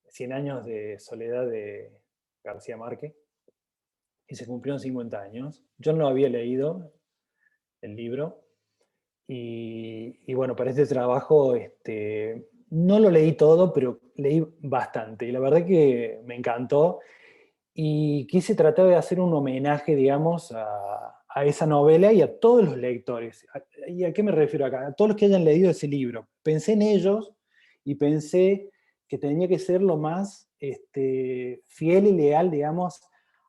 100 años de soledad de García Márquez, y se cumplieron 50 años. Yo no había leído el libro, y bueno, para este trabajo no lo leí todo, pero leí bastante, y la verdad que me encantó, y quise tratar de hacer un homenaje, digamos, a esa novela y a todos los lectores. ¿Y a qué me refiero acá? A todos los que hayan leído ese libro. Pensé en ellos y pensé que tenía que ser lo más fiel y leal, digamos,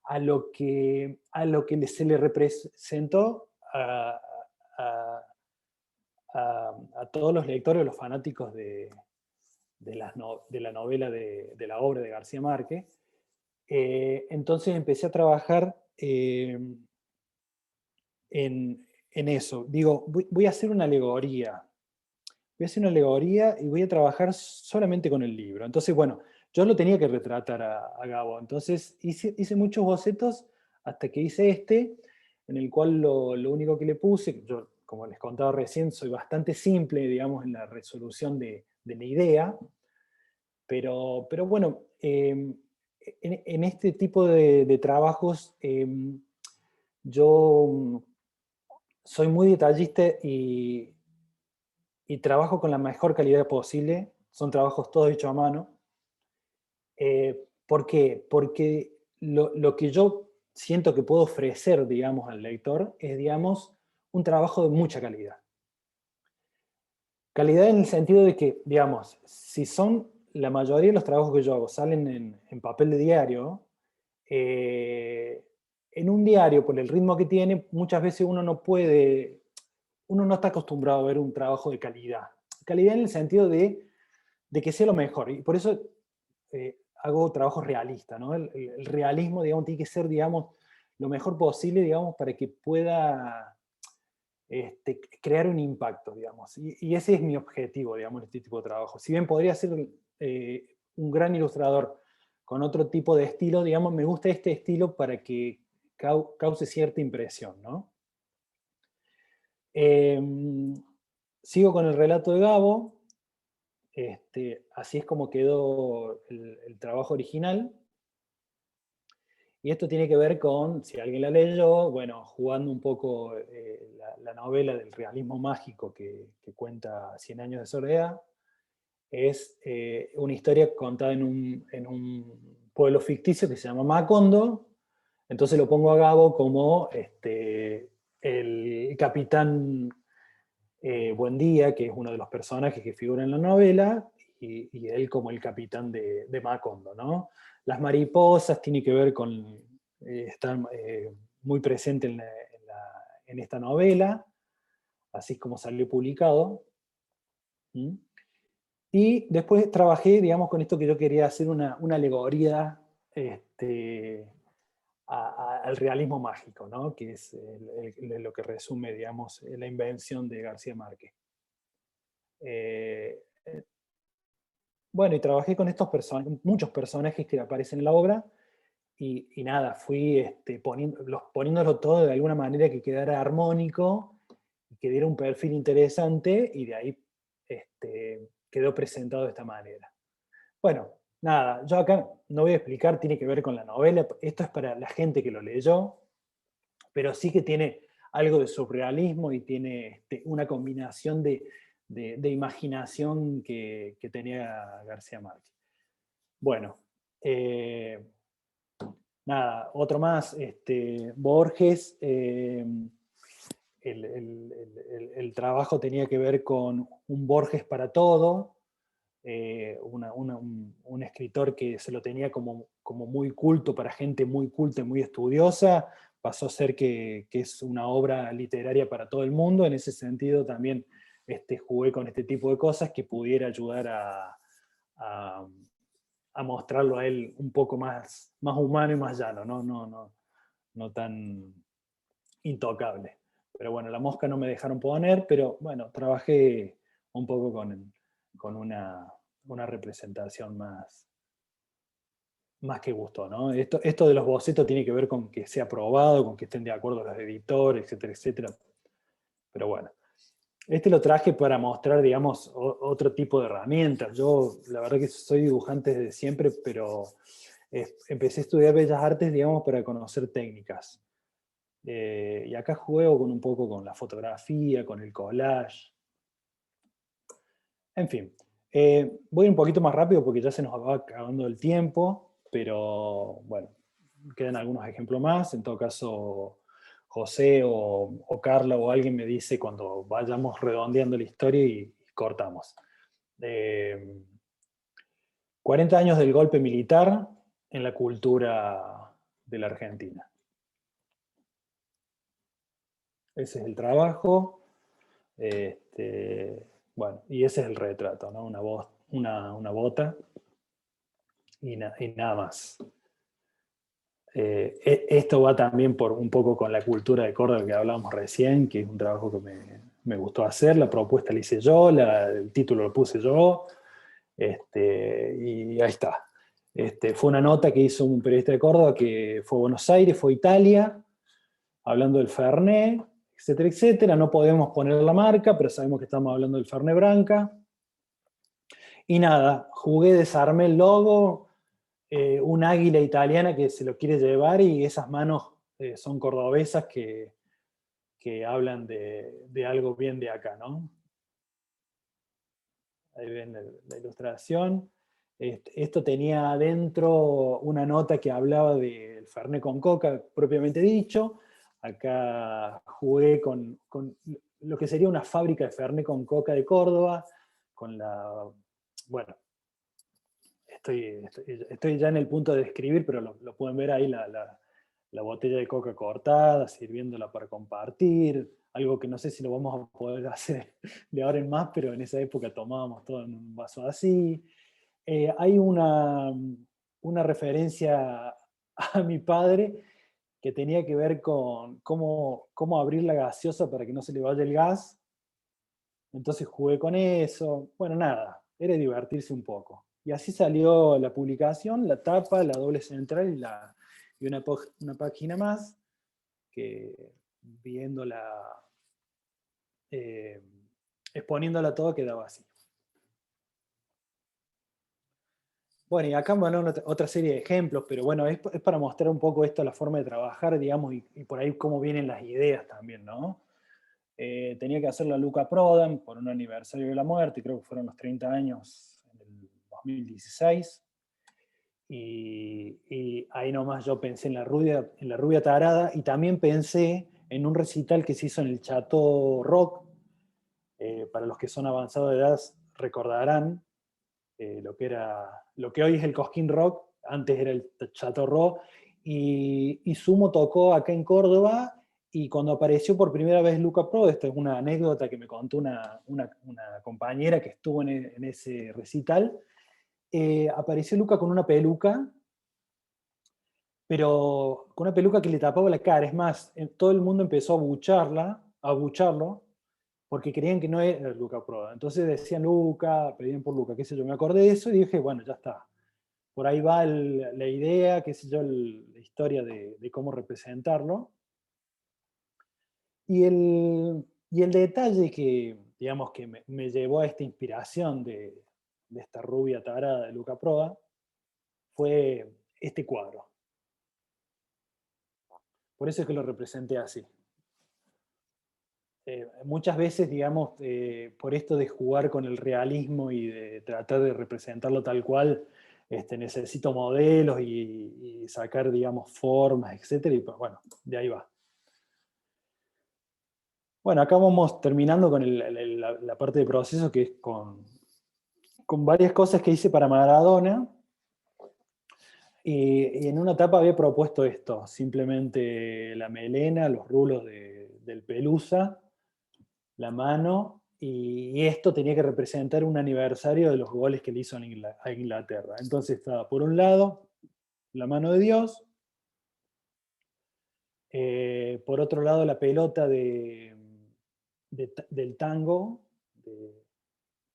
se le representó a todos los lectores, los fanáticos de la novela, de la obra de García Márquez. Entonces empecé a trabajar en eso. Digo, voy a hacer una alegoría. Voy a hacer una alegoría y voy a trabajar solamente con el libro. Entonces, bueno, yo lo tenía que retratar a Gabo. Entonces hice muchos bocetos hasta que hice este, en el cual lo único que le puse, yo, como les contaba recién, soy bastante simple, digamos, en la resolución de la idea, pero bueno, en este tipo de trabajos yo soy muy detallista y trabajo con la mejor calidad posible. Son trabajos todos hechos a mano. ¿Por qué? Porque lo que yo siento que puedo ofrecer, digamos, al lector es, digamos, un trabajo de mucha calidad. Calidad en el sentido de que, digamos, si son la mayoría de los trabajos que yo hago salen en papel de diario, en un diario, por el ritmo que tiene, muchas veces uno no está acostumbrado a ver un trabajo de calidad. Calidad en el sentido de que sea lo mejor. Y por eso hago trabajos realistas, ¿no? El realismo, digamos, tiene que ser, digamos, lo mejor posible, digamos, para que pueda crear un impacto, digamos. Y ese es mi objetivo, digamos, en este tipo de trabajo. Si bien podría ser un gran ilustrador con otro tipo de estilo, digamos, me gusta este estilo para que cause cierta impresión, ¿no? Sigo con el relato de Gabo. Así es como quedó el trabajo original. Y esto tiene que ver con, si alguien la leyó, bueno, jugando un poco la novela del realismo mágico que cuenta 100 años de soledad. Es una historia contada en un pueblo ficticio que se llama Macondo. Entonces lo pongo a Gabo como el capitán Buendía, que es uno de los personajes que figura en la novela, y él como el capitán de Macondo, ¿no? Las mariposas tiene que ver con, están muy presentes en esta novela, así es como salió publicado. ¿Mm? Y después trabajé, digamos, con esto que yo quería hacer una alegoría al realismo mágico, ¿no? Que es lo que resume, digamos, la invención de García Márquez. Bueno, y trabajé con estos muchos personajes que aparecen en la obra, y nada, fui poniéndolo todo de alguna manera que quedara armónico, y que diera un perfil interesante, y de ahí quedó presentado de esta manera. Bueno, nada, yo acá no voy a explicar, tiene que ver con la novela, esto es para la gente que lo leyó, pero sí que tiene algo de surrealismo y tiene una combinación de imaginación que tenía García Márquez. Bueno, nada, otro más, Borges, el trabajo tenía que ver con un Borges para todo, un escritor que se lo tenía como muy culto para gente muy culta y muy estudiosa, pasó a ser que es una obra literaria para todo el mundo. En ese sentido también jugué con este tipo de cosas que pudiera ayudar a mostrarlo a él un poco más humano y más llano, no tan intocable. Pero bueno, la mosca no me dejaron poner, pero bueno, trabajé un poco con una representación más que gustó, ¿no? Esto de los bocetos tiene que ver con que sea aprobado, con que estén de acuerdo los editores, etcétera, etcétera. Pero bueno, lo traje para mostrar, digamos, otro tipo de herramientas. Yo, la verdad que soy dibujante desde siempre, pero empecé a estudiar Bellas Artes, digamos, para conocer técnicas. Y acá juego un poco con la fotografía, con el collage. En fin, voy un poquito más rápido porque ya se nos va acabando el tiempo, pero bueno, quedan algunos ejemplos más. En todo caso, José o Carla o alguien me dice cuando vayamos redondeando la historia y cortamos. 40 años del golpe militar en la cultura de la Argentina. Ese es el trabajo. Bueno, y ese es el retrato, ¿no? Una bota y nada más. Esto va también por un poco con la cultura de Córdoba que hablábamos recién, que es un trabajo que me gustó hacer. La propuesta la hice yo, el título lo puse yo, y ahí está. Fue una nota que hizo un periodista de Córdoba que fue a Buenos Aires, fue a Italia, hablando del Fernet, etcétera, etcétera. No podemos poner la marca, pero sabemos que estamos hablando del Fernet Branca. Y nada, desarmé el logo, un águila italiana que se lo quiere llevar, y esas manos son cordobesas que hablan de algo bien de acá, ¿no? Ahí ven la ilustración. Esto tenía adentro una nota que hablaba del Fernet con coca, propiamente dicho. Acá jugué con lo que sería una fábrica de Fernet con coca de Córdoba, bueno, estoy ya en el punto de describir, pero lo pueden ver ahí, la botella de coca cortada, sirviéndola para compartir, algo que no sé si lo vamos a poder hacer de ahora en más, pero en esa época tomábamos todo en un vaso así. Hay una referencia a mi padre que tenía que ver con cómo abrir la gaseosa para que no se le vaya el gas. Entonces jugué con eso. Bueno, nada, era divertirse un poco. Y así salió la publicación, la tapa, la doble central y una página más, que viéndola, exponiéndola todo, quedaba así. Bueno, y acá van otra serie de ejemplos, pero bueno, es para mostrar un poco esto, la forma de trabajar, digamos, y por ahí cómo vienen las ideas también, ¿no? Tenía que hacer la Luca Prodan por un aniversario de la muerte, creo que fueron los 30 años en el 2016. Y ahí nomás yo pensé en la rubia tarada, y también pensé en un recital que se hizo en el Chateau Rock. Para los que son avanzados de edad recordarán lo que hoy es el Cosquín Rock, antes era el Chateau Rock, y Sumo tocó acá en Córdoba, y cuando apareció por primera vez Luca Pro, esta es una anécdota que me contó una compañera que estuvo en ese recital, apareció Luca con una peluca, pero con una peluca que le tapaba la cara. Es más, todo el mundo empezó a abucharlo, porque creían que no era Luca Prodan. Entonces decían Luca, pedían por Luca, qué sé yo. Me acordé de eso y dije, bueno, ya está. Por ahí va la idea, qué sé yo, la historia de cómo representarlo. Y el detalle que, digamos, que me llevó a esta inspiración de esta rubia tarada de Luca Prodan fue este cuadro. Por eso es que lo representé así. Muchas veces, digamos, por esto de jugar con el realismo y de tratar de representarlo tal cual, necesito modelos y sacar, digamos, formas, etc. Y pues, bueno, de ahí va. Bueno, acá vamos terminando con la parte de proceso, que es con varias cosas que hice para Maradona. Y en una etapa había propuesto esto, simplemente la melena, los rulos del pelusa, la mano, y esto tenía que representar un aniversario de los goles que le hizo a Inglaterra. Entonces estaba, por un lado, la mano de Dios, por otro lado, la pelota del tango,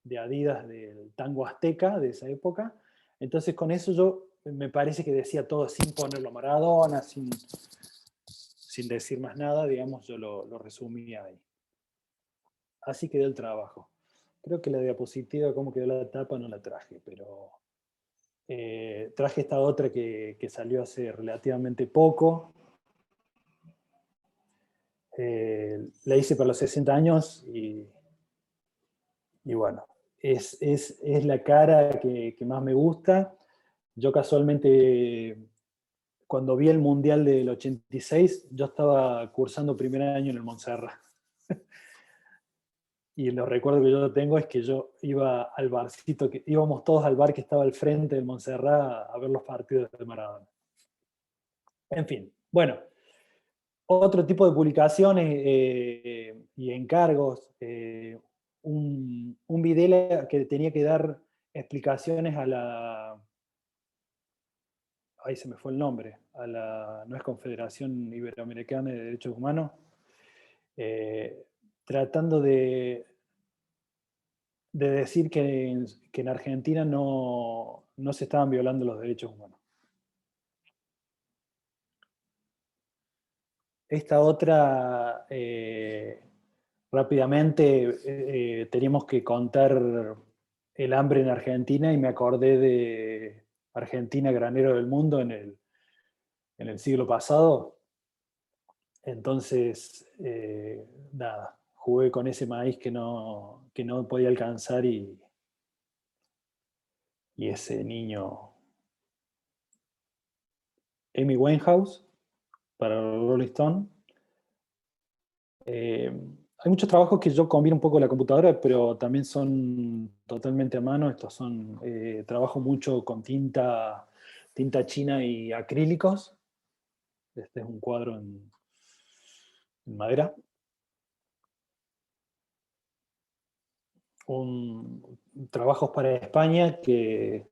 de Adidas, del tango azteca de esa época. Entonces con eso yo me parece que decía todo sin ponerlo a Maradona, sin decir más nada, digamos, yo lo resumía ahí. Así quedó el trabajo. Creo que la diapositiva, cómo quedó la tapa, no la traje, pero traje esta otra que salió hace relativamente poco. La hice para los 60 años y bueno, es la cara que más me gusta. Yo casualmente, cuando vi el Mundial del 86, yo estaba cursando primer año en el Montserrat. Y los recuerdos que yo tengo es que yo iba al barcito, que íbamos todos al bar que estaba al frente del Montserrat a ver los partidos de Maradona. En fin, bueno, otro tipo de publicaciones y encargos. Un Videla que tenía que dar explicaciones a la... Ahí se me fue el nombre, a la, no es Confederación Iberoamericana de Derechos Humanos, eh, tratando de decir que en Argentina no se estaban violando los derechos humanos. Esta otra, rápidamente, teníamos que contar el hambre en Argentina y me acordé de Argentina, granero del mundo en el siglo pasado. Entonces, nada, jugué con ese maíz que no podía alcanzar y ese niño, Amy Winehouse, para Rolling Stone. Hay muchos trabajos que yo combino un poco la computadora, pero también son totalmente a mano. Estos son, trabajo mucho con tinta china y acrílicos. Este es un cuadro en madera. Trabajos para España que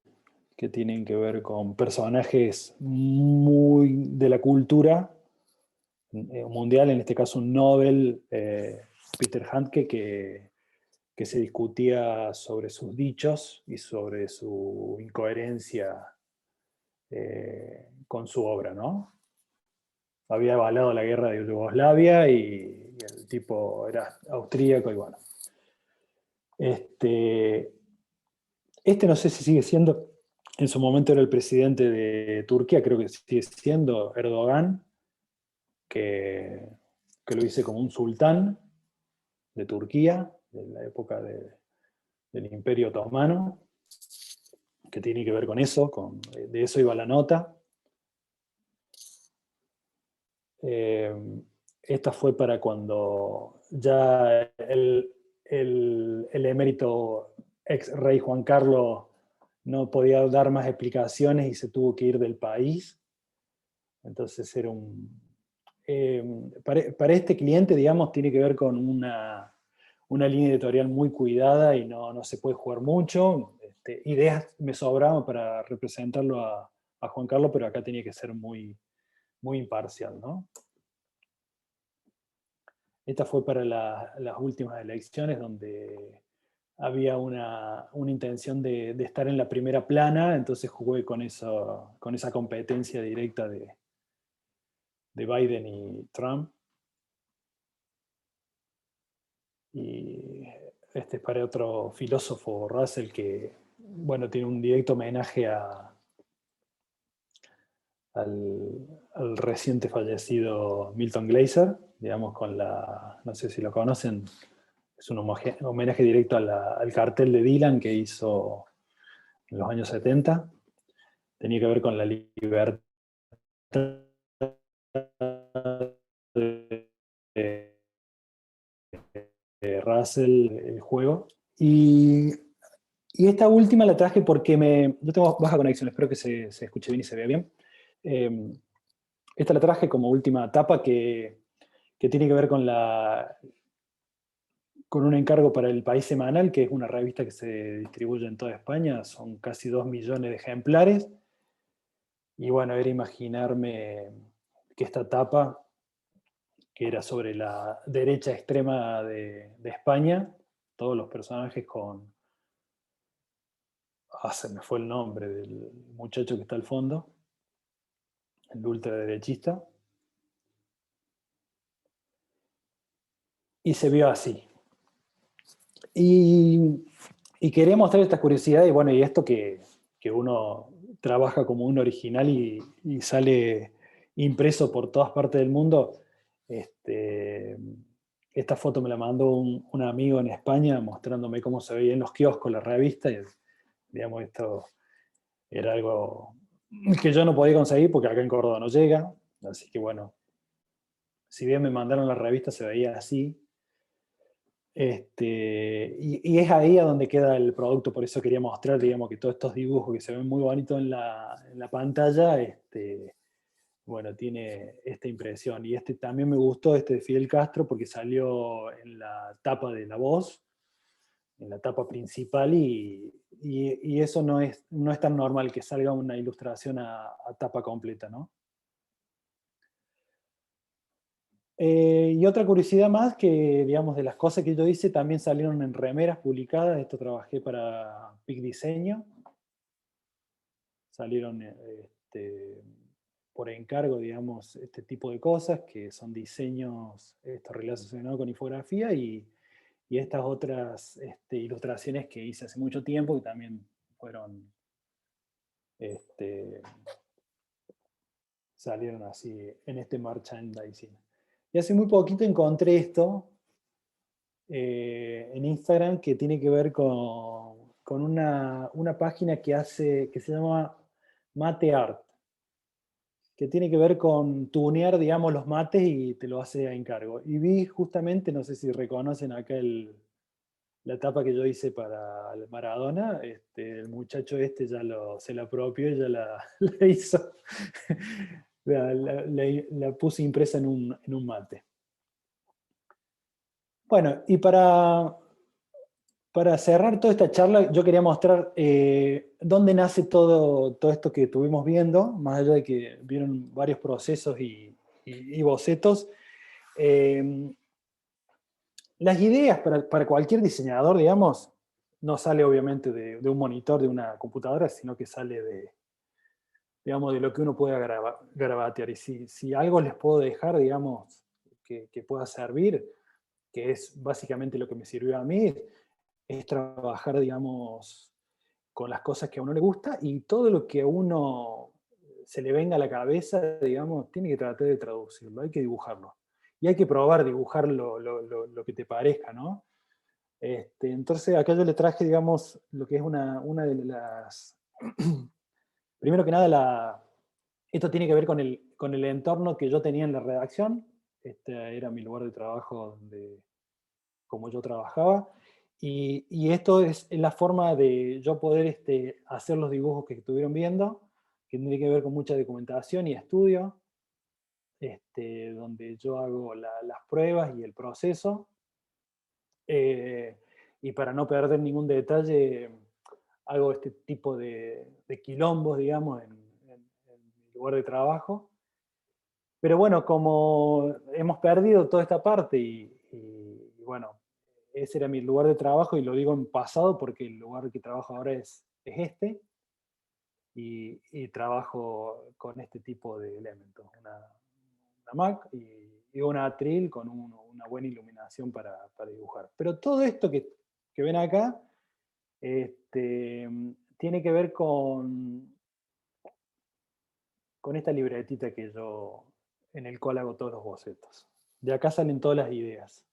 tienen que ver con personajes muy de la cultura mundial, en este caso un Nobel, Peter Handke, que se discutía sobre sus dichos y sobre su incoherencia con su obra, ¿no? Había avalado la guerra de Yugoslavia y el tipo era austríaco y bueno. Este no sé si sigue siendo, en su momento era el presidente de Turquía, creo que sigue siendo Erdogan, que lo hice como un sultán de Turquía, de la época del Imperio Otomano, que tiene que ver con eso, de eso iba la nota. Esta fue para cuando ya el emérito ex rey Juan Carlos no podía dar más explicaciones y se tuvo que ir del país. Entonces era para este cliente, digamos, tiene que ver con una línea editorial muy cuidada y no se puede jugar mucho. Ideas me sobraban para representarlo a Juan Carlos, pero acá tenía que ser muy, muy imparcial, ¿no? Esta fue para las últimas elecciones donde había una intención de estar en la primera plana, entonces jugué con esa competencia directa de Biden y Trump. Y este es para otro filósofo, Russell, que bueno, tiene un directo homenaje al reciente fallecido Milton Glaser, digamos, no sé si lo conocen, es un homenaje directo al cartel de Dylan que hizo en los años 70. Tenía que ver con la libertad de Russell, el juego. Y esta última la traje porque yo tengo baja conexión, espero que se escuche bien y se vea bien. Esta la traje como última etapa que tiene que ver con un encargo para El País Semanal, que es una revista que se distribuye en toda España, son casi 2 millones de ejemplares. Y bueno, era imaginarme que esta etapa, que era sobre la derecha extrema de España, todos los personajes se me fue el nombre del muchacho que está al fondo, el ultraderechista, y se vio así. Y quería mostrar esta curiosidad, y bueno, y esto que uno trabaja como un original y sale impreso por todas partes del mundo. Esta foto me la mandó un amigo en España mostrándome cómo se veía en los kioscos la revista, y digamos, esto era algo que yo no podía conseguir porque acá en Córdoba no llega, así que bueno, si bien me mandaron la revista se veía así. Y es ahí a donde queda el producto, por eso quería mostrar, digamos, que todos estos dibujos que se ven muy bonitos en la pantalla, bueno, tiene esta impresión. Y este también me gustó, este de Fidel Castro, porque salió en la tapa de La Voz, en la tapa principal, y eso no es tan normal que salga una ilustración a tapa completa, ¿no? Y otra curiosidad más, que digamos de las cosas que yo hice, también salieron en remeras publicadas. Esto trabajé para PIC Diseño. Salieron por encargo, digamos, este tipo de cosas, que son diseños relacionados con infografía, y estas otras ilustraciones que hice hace mucho tiempo, que también fueron, salieron así en este merchandising. Y hace muy poquito encontré esto en Instagram, que tiene que ver con una página que se llama Mate Art, que tiene que ver con tunear, digamos, los mates, y te lo hace a encargo. Y vi justamente, no sé si reconocen acá la tapa que yo hice para el Maradona. El muchacho ya se la apropió y ya la hizo, la puse impresa en un mate. Bueno, y para cerrar toda esta charla, yo quería mostrar dónde nace todo esto que estuvimos viendo, más allá de que vieron varios procesos y bocetos. Las ideas para cualquier diseñador, digamos, no sale obviamente de un monitor, de una computadora, sino que sale digamos, de lo que uno pueda garabatear. Y si algo les puedo dejar, digamos, que pueda servir, que es básicamente lo que me sirvió a mí, es trabajar, digamos, con las cosas que a uno le gusta, y todo lo que a uno se le venga a la cabeza, digamos, tiene que tratar de traducirlo, hay que dibujarlo. Y hay que probar dibujar lo que te parezca, ¿no? Entonces acá yo le traje, digamos, lo que es una de las... Primero que nada, esto tiene que ver con el entorno que yo tenía en la redacción. Este era mi lugar de trabajo como yo trabajaba. Y esto es la forma de yo poder hacer los dibujos que estuvieron viendo, que tiene que ver con mucha documentación y estudio, donde yo hago las pruebas y el proceso. Y para no perder ningún detalle, hago este tipo de quilombos, digamos, en mi lugar de trabajo. Pero bueno, como hemos perdido toda esta parte, y bueno, ese era mi lugar de trabajo, y lo digo en pasado porque el lugar que trabajo ahora es este, y trabajo con este tipo de elementos, una Mac y una Atril con una buena iluminación para dibujar. Pero todo esto que ven acá tiene que ver con esta libretita en el cual hago todos los bocetos. De acá salen todas las ideas.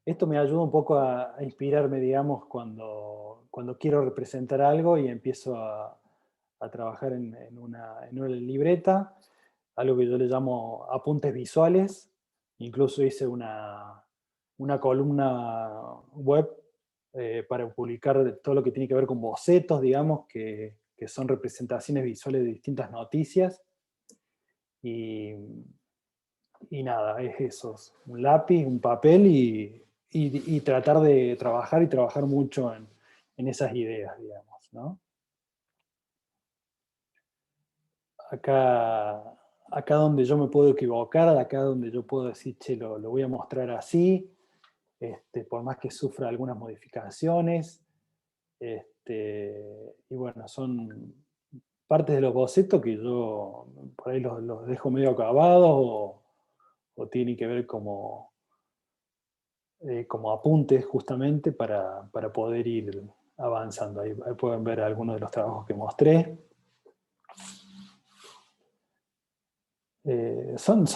Esto me ayuda un poco a inspirarme, digamos, cuando quiero representar algo y empiezo a trabajar en una libreta, algo que yo le llamo apuntes visuales. Incluso hice una columna web para publicar todo lo que tiene que ver con bocetos, digamos, que son representaciones visuales de distintas noticias. Y nada, es eso, un lápiz, un papel, y tratar de trabajar mucho en esas ideas, digamos, ¿no? Acá donde yo me puedo equivocar, acá donde yo puedo decir, che, lo voy a mostrar así, por más que sufra algunas modificaciones. Y bueno, son partes de los bocetos que yo por ahí los dejo medio acabados, o tienen que ver como apuntes justamente para poder ir avanzando. Ahí pueden ver algunos de los trabajos que mostré. Son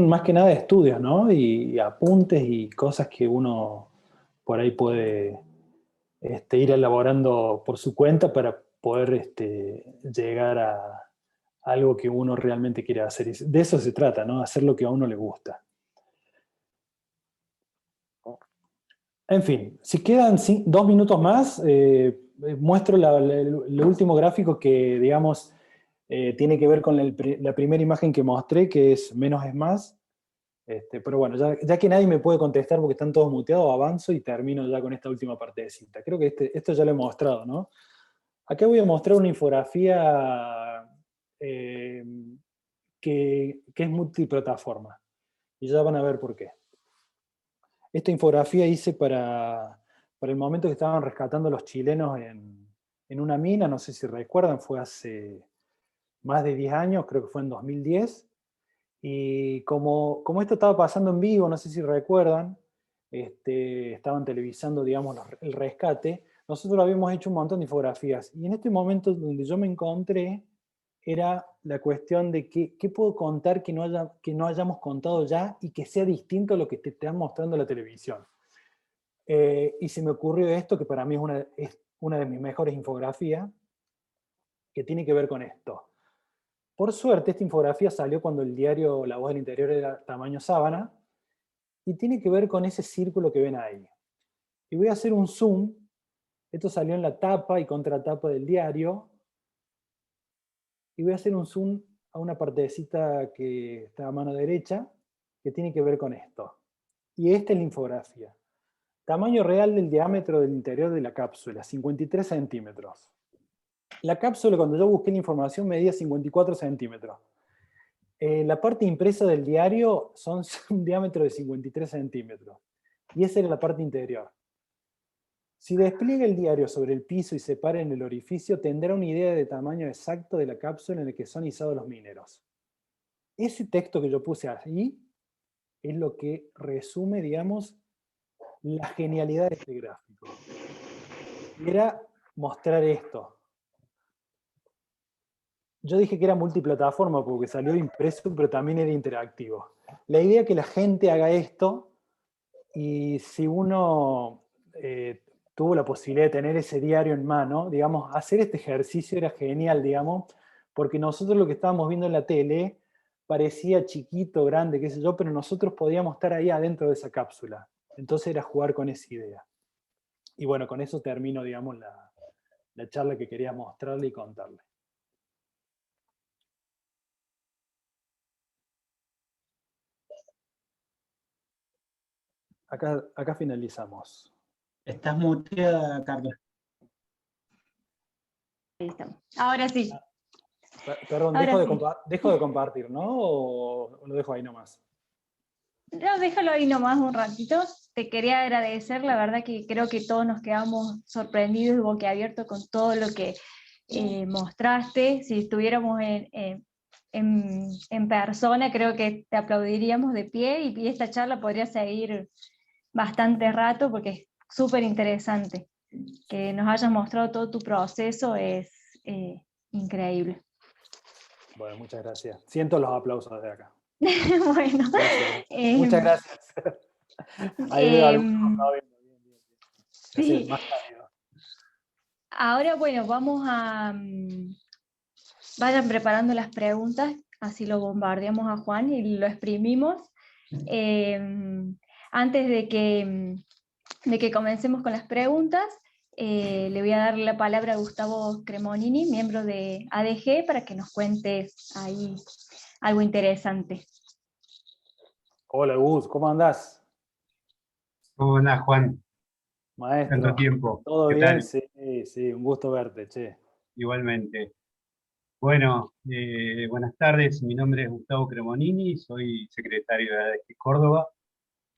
más que nada estudios, ¿no? Y apuntes y cosas que uno por ahí puede ir elaborando por su cuenta para poder llegar a algo que uno realmente quiere hacer. Y de eso se trata, ¿no? Hacer lo que a uno le gusta. En fin, si quedan 2 minutos más, muestro el último gráfico que, digamos, tiene que ver con la primera imagen que mostré, que es menos es más. Pero bueno, ya que nadie me puede contestar porque están todos muteados, avanzo y termino ya con esta última partecita. Creo que esto ya lo he mostrado, ¿no? Acá voy a mostrar una infografía que es multiplataforma. Y ya van a ver por qué. Esta infografía hice para el momento que estaban rescatando los chilenos en una mina, no sé si recuerdan, fue hace más de 10 años, creo que fue en 2010. Y como esto estaba pasando en vivo, no sé si recuerdan, estaban televisando, digamos, el rescate, nosotros habíamos hecho un montón de infografías. Y en este momento donde yo me encontré, era la cuestión de qué puedo contar que no hayamos contado ya y que sea distinto a lo que te están mostrando en la televisión. Y se me ocurrió esto, que para mí es una de mis mejores infografías, que tiene que ver con esto. Por suerte, esta infografía salió cuando el diario La Voz del Interior era tamaño sábana, y tiene que ver con ese círculo que ven ahí. Y voy a hacer un zoom. Esto salió en la tapa y contratapa del diario. Y voy a hacer un zoom a una partecita que está a mano derecha, que tiene que ver con esto. Y esta es la infografía. Tamaño real del diámetro del interior de la cápsula, 53 centímetros. La cápsula, cuando yo busqué la información, medía 54 centímetros. La parte impresa del diario son un diámetro de 53 centímetros. Y esa era la parte interior. Si despliega el diario sobre el piso y se para en el orificio, tendrá una idea de tamaño exacto de la cápsula en la que son izados los mineros. Ese texto que yo puse ahí es lo que resume, digamos, la genialidad de este gráfico. Era mostrar esto. Yo dije que era multiplataforma porque salió impreso, pero también era interactivo. La idea es que la gente haga esto, y si uno tuvo la posibilidad de tener ese diario en mano, digamos, hacer este ejercicio era genial, digamos, porque nosotros lo que estábamos viendo en la tele parecía chiquito, grande, qué sé yo, pero nosotros podíamos estar ahí adentro de esa cápsula. Entonces era jugar con esa idea. Y bueno, con eso termino, digamos, la charla que quería mostrarle y contarle. Acá finalizamos. Estás muteada, Carlos. Ahí estamos. Ahora sí. Perdón, Ahora dejo de compartir, ¿no? ¿O lo dejo ahí nomás? No, déjalo ahí nomás un ratito. Te quería agradecer, la verdad que creo que todos nos quedamos sorprendidos y boquiabiertos con todo lo que mostraste. Si estuviéramos en persona, creo que te aplaudiríamos de pie y esta charla podría seguir bastante rato porque es súper interesante. Que nos hayas mostrado todo tu proceso es increíble. Bueno, muchas gracias. Siento los aplausos de acá. Bueno, muchas gracias. Ahí veo algunos aplaudiendo. Bien. Sí. Más cálido. Ahora, bueno, vamos a... vayan preparando las preguntas, así lo bombardeamos a Juan y lo exprimimos. Antes de que comencemos con las preguntas, le voy a dar la palabra a Gustavo Cremonini, miembro de ADG, para que nos cuentes ahí algo interesante. Hola, Gus, ¿cómo andás? Hola, Juan. Maestro. Tanto tiempo. ¿Todo ¿Qué bien? tal? Sí, un gusto verte, che. Igualmente. Bueno, buenas tardes. Mi nombre es Gustavo Cremonini, soy secretario de ADG Córdoba.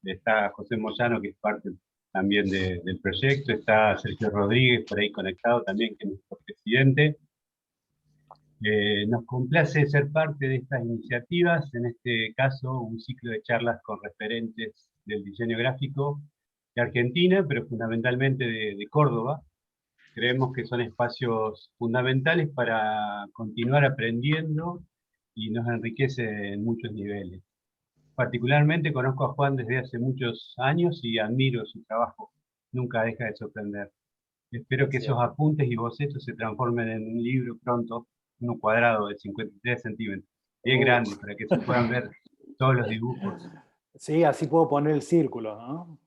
Está José Moyano, que es parte también del proyecto. Está Sergio Rodríguez por ahí conectado también, que es nuestro presidente. Nos complace ser parte de estas iniciativas, en este caso un ciclo de charlas con referentes del diseño gráfico de Argentina, pero fundamentalmente de Córdoba. Creemos que son espacios fundamentales para continuar aprendiendo y nos enriquece en muchos niveles. Particularmente conozco a Juan desde hace muchos años y admiro su trabajo. Nunca deja de sorprender. Espero que esos apuntes y bocetos se transformen en un libro pronto, uno cuadrado de 53 centímetros, bien grande, para que se puedan ver todos los dibujos. Sí, así puedo poner el círculo, ¿no?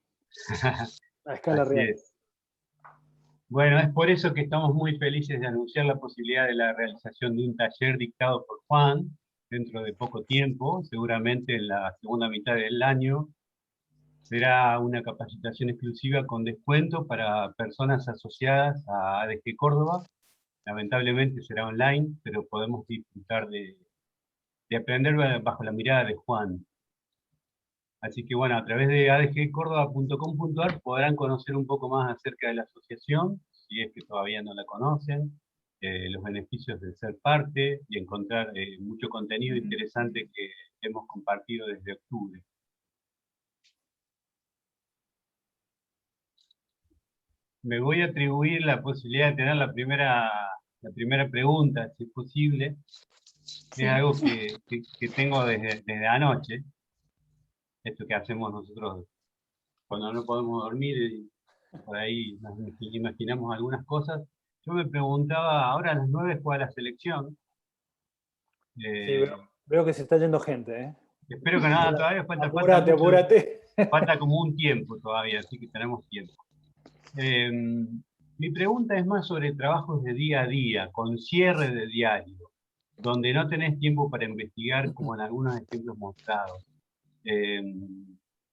A escala Así real. es. Bueno, es por eso que estamos muy felices de anunciar la posibilidad de la realización de un taller dictado por Juan dentro de poco tiempo, seguramente en la segunda mitad del año. Será una capacitación exclusiva con descuento para personas asociadas a ADG Córdoba. Lamentablemente será online, pero podemos disfrutar de aprender bajo la mirada de Juan. Así que bueno, a través de adgcordoba.com.ar podrán conocer un poco más acerca de la asociación, si es que todavía no la conocen, los beneficios de ser parte y encontrar mucho contenido interesante que hemos compartido desde octubre. Me voy a atribuir la posibilidad de tener la primera pregunta, si es posible. Sí. Es algo que tengo desde anoche, esto que hacemos nosotros cuando no podemos dormir, y por ahí nos imaginamos algunas cosas. Yo me preguntaba, ahora a las 9 juega la selección. Sí, veo que se está yendo gente, ¿eh? Espero que nada, todavía falta Apúrate, mucho, apúrate. falta como un tiempo todavía, así que tenemos tiempo. Mi pregunta es más sobre trabajos de día a día, con cierre de diario, donde no tenés tiempo para investigar, como en algunos ejemplos mostrados.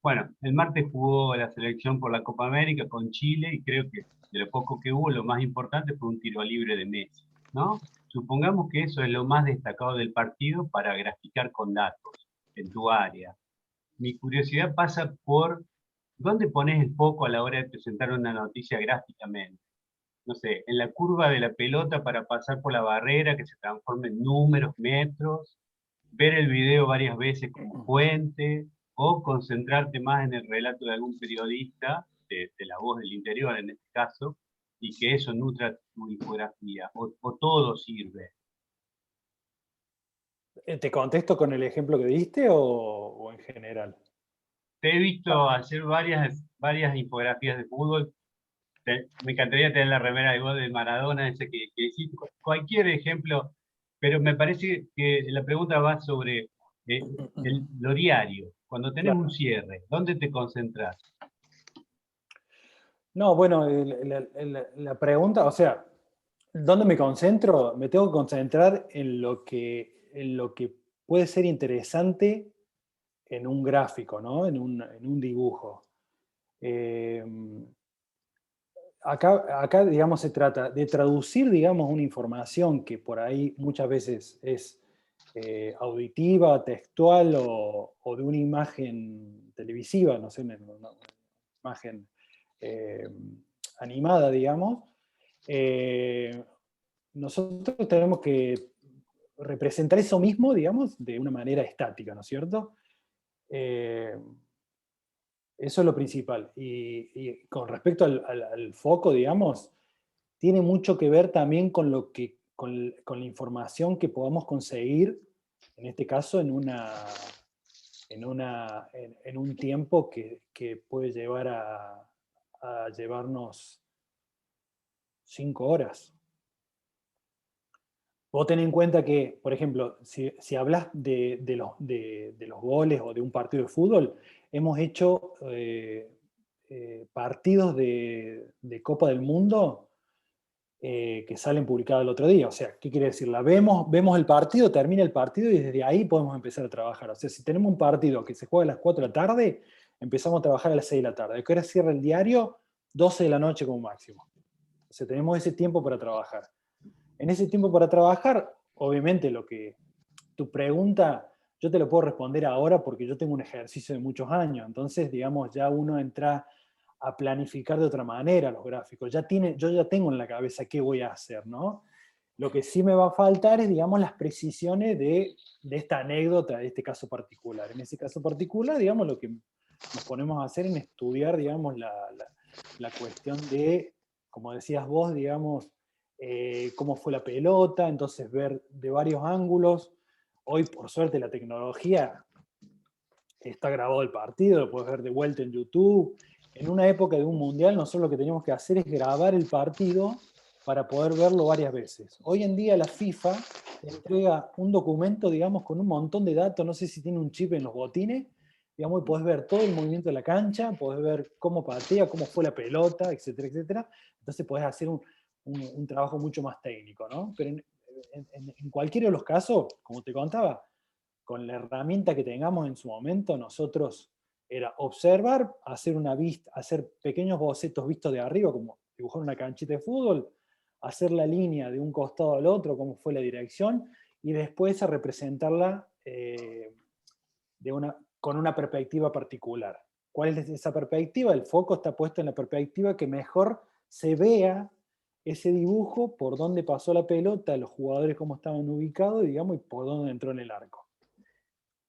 Bueno, el martes jugó la selección por la Copa América con Chile y creo que de lo poco que hubo, lo más importante fue un tiro libre de Messi, ¿no? Supongamos que eso es lo más destacado del partido para graficar con datos en tu área. Mi curiosidad pasa por dónde pones el foco a la hora de presentar una noticia gráficamente. No sé, en la curva de la pelota para pasar por la barrera que se transforma en números, metros, ver el video varias veces como fuente, o concentrarte más en el relato de algún periodista, de La Voz del Interior en este caso, y que eso nutra tu infografía, o todo sirve. ¿Te contesto con el ejemplo que diste o en general? Te he visto hacer varias infografías de fútbol. Me encantaría tener la remera de gol de Maradona, ese que hiciste, cualquier ejemplo, pero me parece que la pregunta va sobre lo diario. Cuando tenés un Claro. cierre, ¿dónde te concentras? No, bueno, la pregunta, o sea, ¿dónde me concentro? Me tengo que concentrar en lo que puede ser interesante en un gráfico, ¿no? En un dibujo. Eh, acá, digamos, se trata de traducir, digamos, una información que por ahí muchas veces es auditiva, textual o de una imagen televisiva, no sé, una imagen eh, animada, digamos. Nosotros tenemos que representar eso mismo, digamos, de una manera estática, ¿no es cierto? Eso es lo principal. Y con respecto al foco, digamos, tiene mucho que ver también con con la información que podamos conseguir, en este caso, en un tiempo que puede llevar a llevarnos 5 horas. Vos ten en cuenta que, por ejemplo, si hablas de los goles o de un partido de fútbol, hemos hecho partidos de Copa del Mundo que salen publicados el otro día. O sea, ¿qué quiere decir? Vemos el partido, termina el partido y desde ahí podemos empezar a trabajar. O sea, si tenemos un partido que se juega a las 4 de la tarde, empezamos a trabajar a las 6 de la tarde. ¿A qué hora cierra el diario? 12 de la noche como máximo. O sea, tenemos ese tiempo para trabajar. En ese tiempo para trabajar, obviamente tu pregunta, yo te lo puedo responder ahora porque yo tengo un ejercicio de muchos años, entonces, digamos, ya uno entra a planificar de otra manera los gráficos. Yo ya tengo en la cabeza qué voy a hacer, ¿no? Lo que sí me va a faltar es, digamos, las precisiones de esta anécdota, de este caso particular. En ese caso particular, digamos, lo que nos ponemos a hacer es estudiar, digamos, la cuestión de, como decías vos, digamos, cómo fue la pelota, entonces ver de varios ángulos. Hoy, por suerte, la tecnología está grabado el partido, lo puedes ver de vuelta en YouTube. En una época de un mundial, nosotros lo que teníamos que hacer es grabar el partido para poder verlo varias veces. Hoy en día la FIFA te entrega un documento, digamos, con un montón de datos, no sé si tiene un chip en los botines, digamos, y podés ver todo el movimiento de la cancha, podés ver cómo patea, cómo fue la pelota, etcétera, etcétera. Entonces podés hacer un trabajo mucho más técnico, ¿no? Pero en cualquiera de los casos, como te contaba, con la herramienta que tengamos en su momento, nosotros era observar, hacer una vista, hacer pequeños bocetos vistos de arriba, como dibujar una canchita de fútbol, hacer la línea de un costado al otro, cómo fue la dirección, y después a representarla con una perspectiva particular. ¿Cuál es esa perspectiva? El foco está puesto en la perspectiva que mejor se vea ese dibujo, por dónde pasó la pelota, los jugadores cómo estaban ubicados, digamos, y por dónde entró en el arco.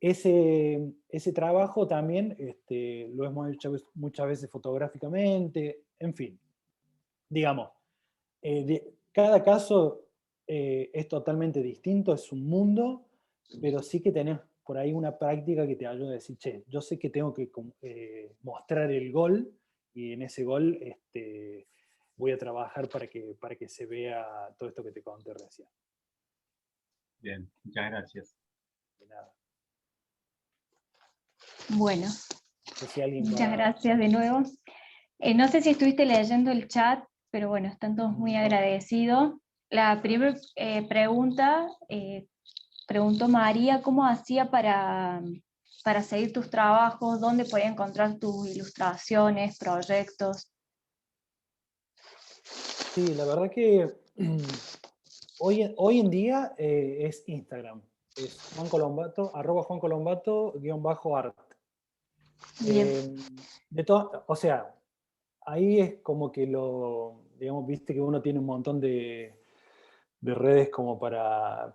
Ese trabajo también lo hemos hecho muchas veces fotográficamente, en fin. Digamos, cada caso es totalmente distinto, es un mundo, pero sí que tenés por ahí una práctica que te ayuda a decir, che, yo sé que tengo que mostrar el gol, y en ese gol voy a trabajar para que se vea todo esto que te conté recién. Bien, muchas gracias. De nada. Bueno, No sé si alguien muchas va... gracias de nuevo. No sé si estuviste leyendo el chat, pero bueno, están todos muy agradecidos. La primera pregunta, preguntó María, ¿cómo hacía para seguir tus trabajos? ¿Dónde podía encontrar tus ilustraciones, proyectos? Sí, la verdad que hoy en día es Instagram. Es Juan Colombato, @JuanColombato_art. O sea, ahí es como que digamos, viste que uno tiene un montón de redes como para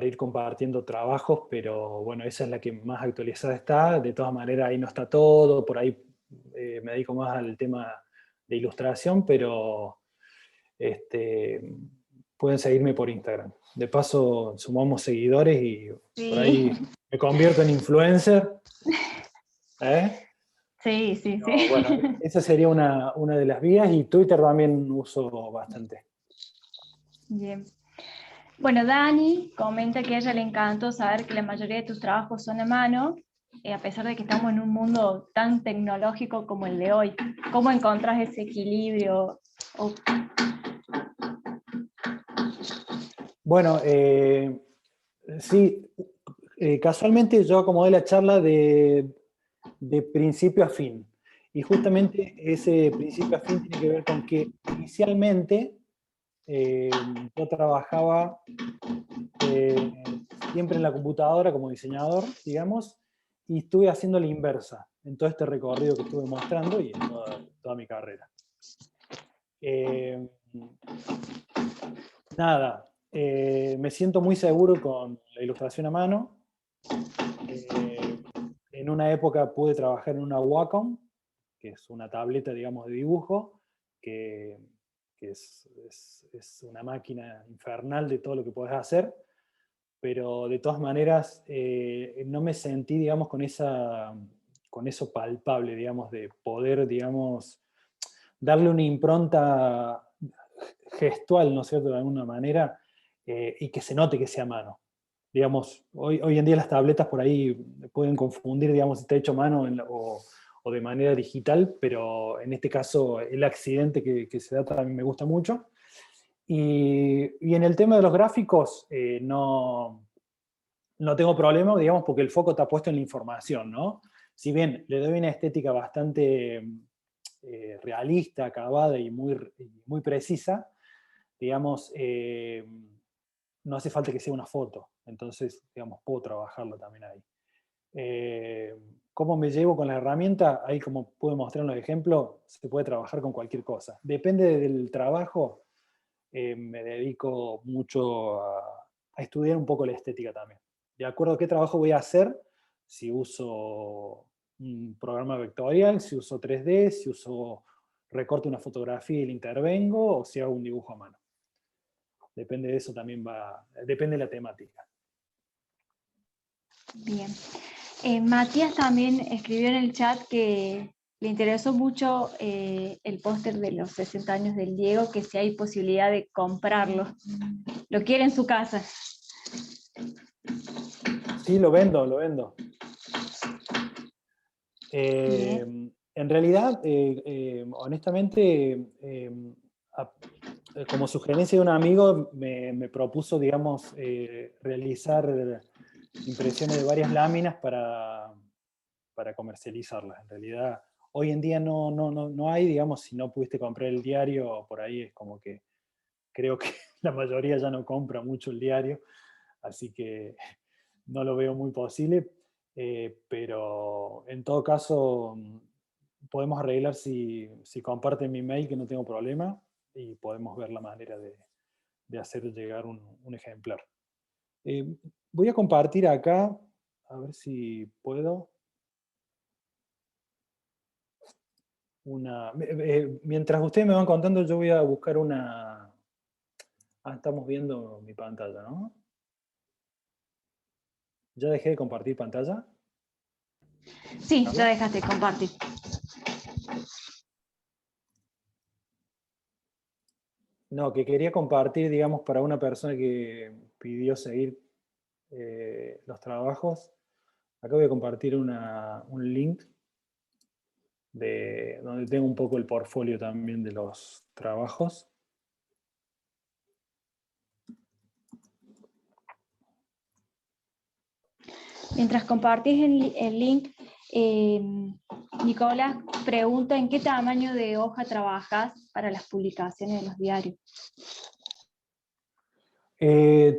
ir compartiendo trabajos, pero bueno, esa es la que más actualizada está. De todas maneras, ahí no está todo, por ahí me dedico más al tema de ilustración, pero pueden seguirme por Instagram. De paso, sumamos seguidores y por ahí Sí, me convierto en influencer. ¿Eh? sí, sí, No, sí. bueno, esa sería una de las vías, y Twitter también uso bastante. Bien. Bueno, Dani comenta que a ella le encantó saber que la mayoría de tus trabajos son a mano, a pesar de que estamos en un mundo tan tecnológico como el de hoy. ¿Cómo encontrás ese equilibrio? Bueno, sí, casualmente yo acomodé la charla de principio a fin. Y justamente ese principio a fin tiene que ver con que inicialmente yo trabajaba siempre en la computadora como diseñador, digamos, y estuve haciendo la inversa en todo este recorrido que estuve mostrando y en toda mi carrera. Nada, me siento muy seguro con la ilustración a mano. En una época pude trabajar en una Wacom, que es una tableta, digamos, de dibujo, que es una máquina infernal de todo lo que podés hacer, pero de todas maneras no me sentí, digamos, con eso palpable, digamos, de poder, digamos, darle una impronta gestual, ¿no es cierto?, de alguna manera, y que se note que sea a mano. Digamos, hoy en día las tabletas por ahí pueden confundir, digamos, si está hecho a mano o de manera digital, pero en este caso el accidente que se da también me gusta mucho. Y en el tema de los gráficos, no tengo problema, digamos, porque el foco está puesto en la información, ¿no? Si bien le doy una estética bastante realista, acabada y muy precisa, digamos, no hace falta que sea una foto, entonces, digamos, puedo trabajarlo también ahí. ¿Cómo me llevo con la herramienta? Ahí, como pude mostrar en los ejemplos, se puede trabajar con cualquier cosa. Depende del trabajo, me dedico mucho a estudiar un poco la estética también. De acuerdo a qué trabajo voy a hacer, si uso un programa vectorial, si uso 3D, si uso recorto una fotografía y le intervengo, o si hago un dibujo a mano. Depende de eso también depende de la temática. Bien. Matías también escribió en el chat que le interesó mucho el póster de los 60 años del Diego, que si hay posibilidad de comprarlo. Lo quiere en su casa. Sí, lo vendo. En realidad, honestamente, como sugerencia de un amigo, me propuso, digamos, realizar impresiones de varias láminas para comercializarlas. En realidad, hoy en día no hay, digamos, si no pudiste comprar el diario, por ahí es como que creo que la mayoría ya no compra mucho el diario, así que no lo veo muy posible, pero en todo caso podemos arreglar si comparten mi mail, que no tengo problema, y podemos ver la manera de hacer llegar un ejemplar. Voy a compartir acá, a ver si puedo. Mientras ustedes me van contando, yo voy a buscar una... Ah, estamos viendo mi pantalla, ¿no? ¿Ya dejé de compartir pantalla? Sí, ya dejaste de compartir. No, que quería compartir, digamos, para una persona que pidió seguir los trabajos. Acá voy a compartir un link donde tengo un poco el portfolio también de los trabajos. Mientras compartís el link, Nicolás pregunta en qué tamaño de hoja trabajas para las publicaciones de los diarios.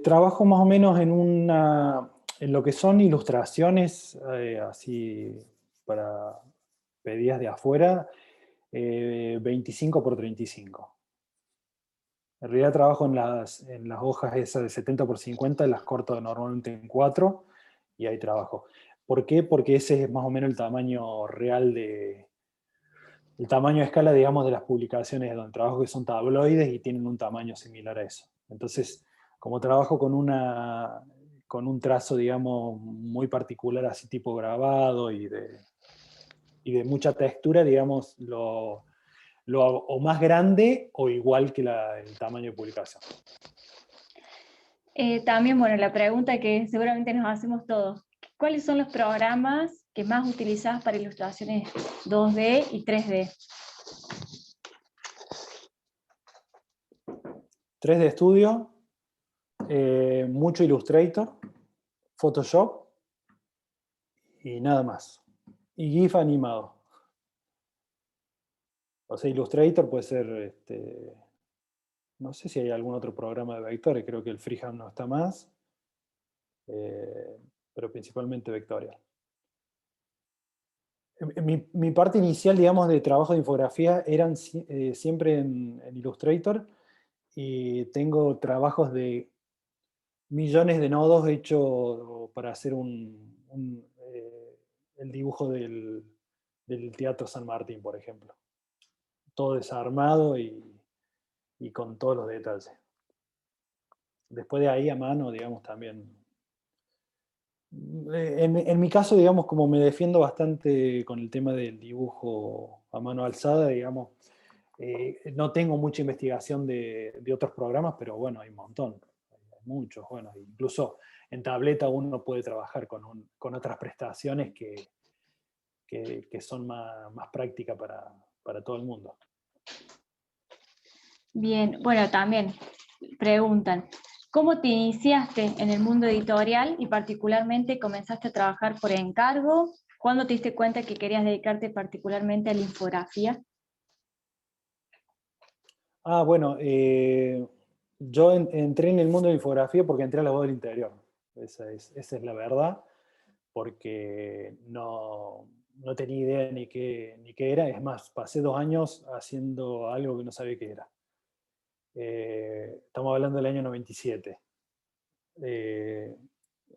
Trabajo más o menos en lo que son ilustraciones, así para pedidas de afuera, 25 por 35. En realidad trabajo en las hojas esas de 70 por 50, las corto normalmente en 4 y ahí trabajo. ¿Por qué? Porque ese es más o menos el tamaño real el tamaño de escala, digamos, de las publicaciones donde trabajo, que son tabloides y tienen un tamaño similar a eso. Entonces, como trabajo con un trazo, digamos, muy particular, así tipo grabado y de mucha textura, digamos, o más grande o igual que el tamaño de publicación. También, bueno, la pregunta que seguramente nos hacemos todos. ¿Cuáles son los programas que más utilizás para ilustraciones 2D y 3D? 3D Studio, mucho Illustrator, Photoshop y nada más. Y GIF animado. O sea, Illustrator puede ser, no sé si hay algún otro programa de vectores, creo que el Freehand no está más, pero principalmente vectorial. Mi parte inicial, digamos, de trabajo de infografía eran siempre en Illustrator, y tengo trabajos de millones de nodos hechos para hacer el dibujo del Teatro San Martín, por ejemplo. Todo desarmado y con todos los detalles. Después de ahí a mano, digamos, también. En mi caso, digamos, como me defiendo bastante con el tema del dibujo a mano alzada, digamos, no tengo mucha investigación de otros programas, pero bueno, hay un montón, hay muchos. Bueno, incluso en tableta uno puede trabajar con otras prestaciones que son más prácticas para todo el mundo. Bien, bueno, también preguntan, ¿cómo te iniciaste en el mundo editorial y particularmente comenzaste a trabajar por encargo? ¿Cuándo te diste cuenta que querías dedicarte particularmente a la infografía? Bueno, yo entré en el mundo de la infografía porque entré a la Voz del Interior. Esa es la verdad, porque no tenía idea ni qué era. Es más, pasé 2 años haciendo algo que no sabía qué era. Estamos hablando del año 97.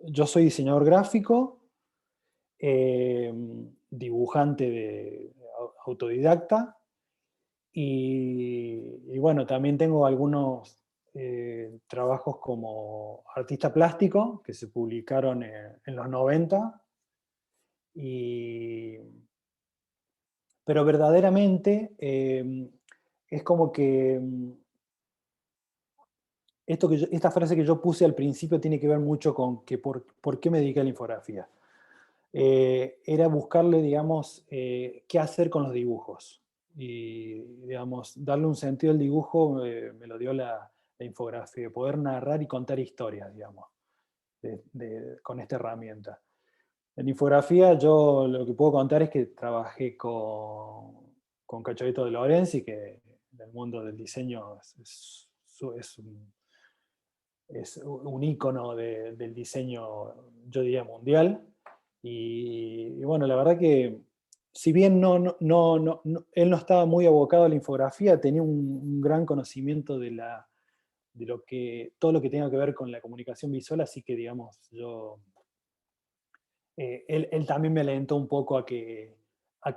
Yo soy diseñador gráfico, dibujante autodidacta, y bueno, también tengo algunos trabajos como artista plástico que se publicaron en los 90, pero verdaderamente es como que esta frase que yo puse al principio tiene que ver mucho con por qué me dediqué a la infografía. era buscarle, digamos, qué hacer con los dibujos. Y, digamos, darle un sentido al dibujo me lo dio la infografía, de poder narrar y contar historias, digamos, con esta herramienta. En infografía yo lo que puedo contar es que trabajé con Cachorrito de Lorenzi, que en el mundo del diseño es un ícono del diseño, yo diría, mundial. Y bueno, la verdad que si bien él no estaba muy abocado a la infografía, tenía un gran conocimiento todo lo que tenga que ver con la comunicación visual, así que digamos, él también me alentó un poco a que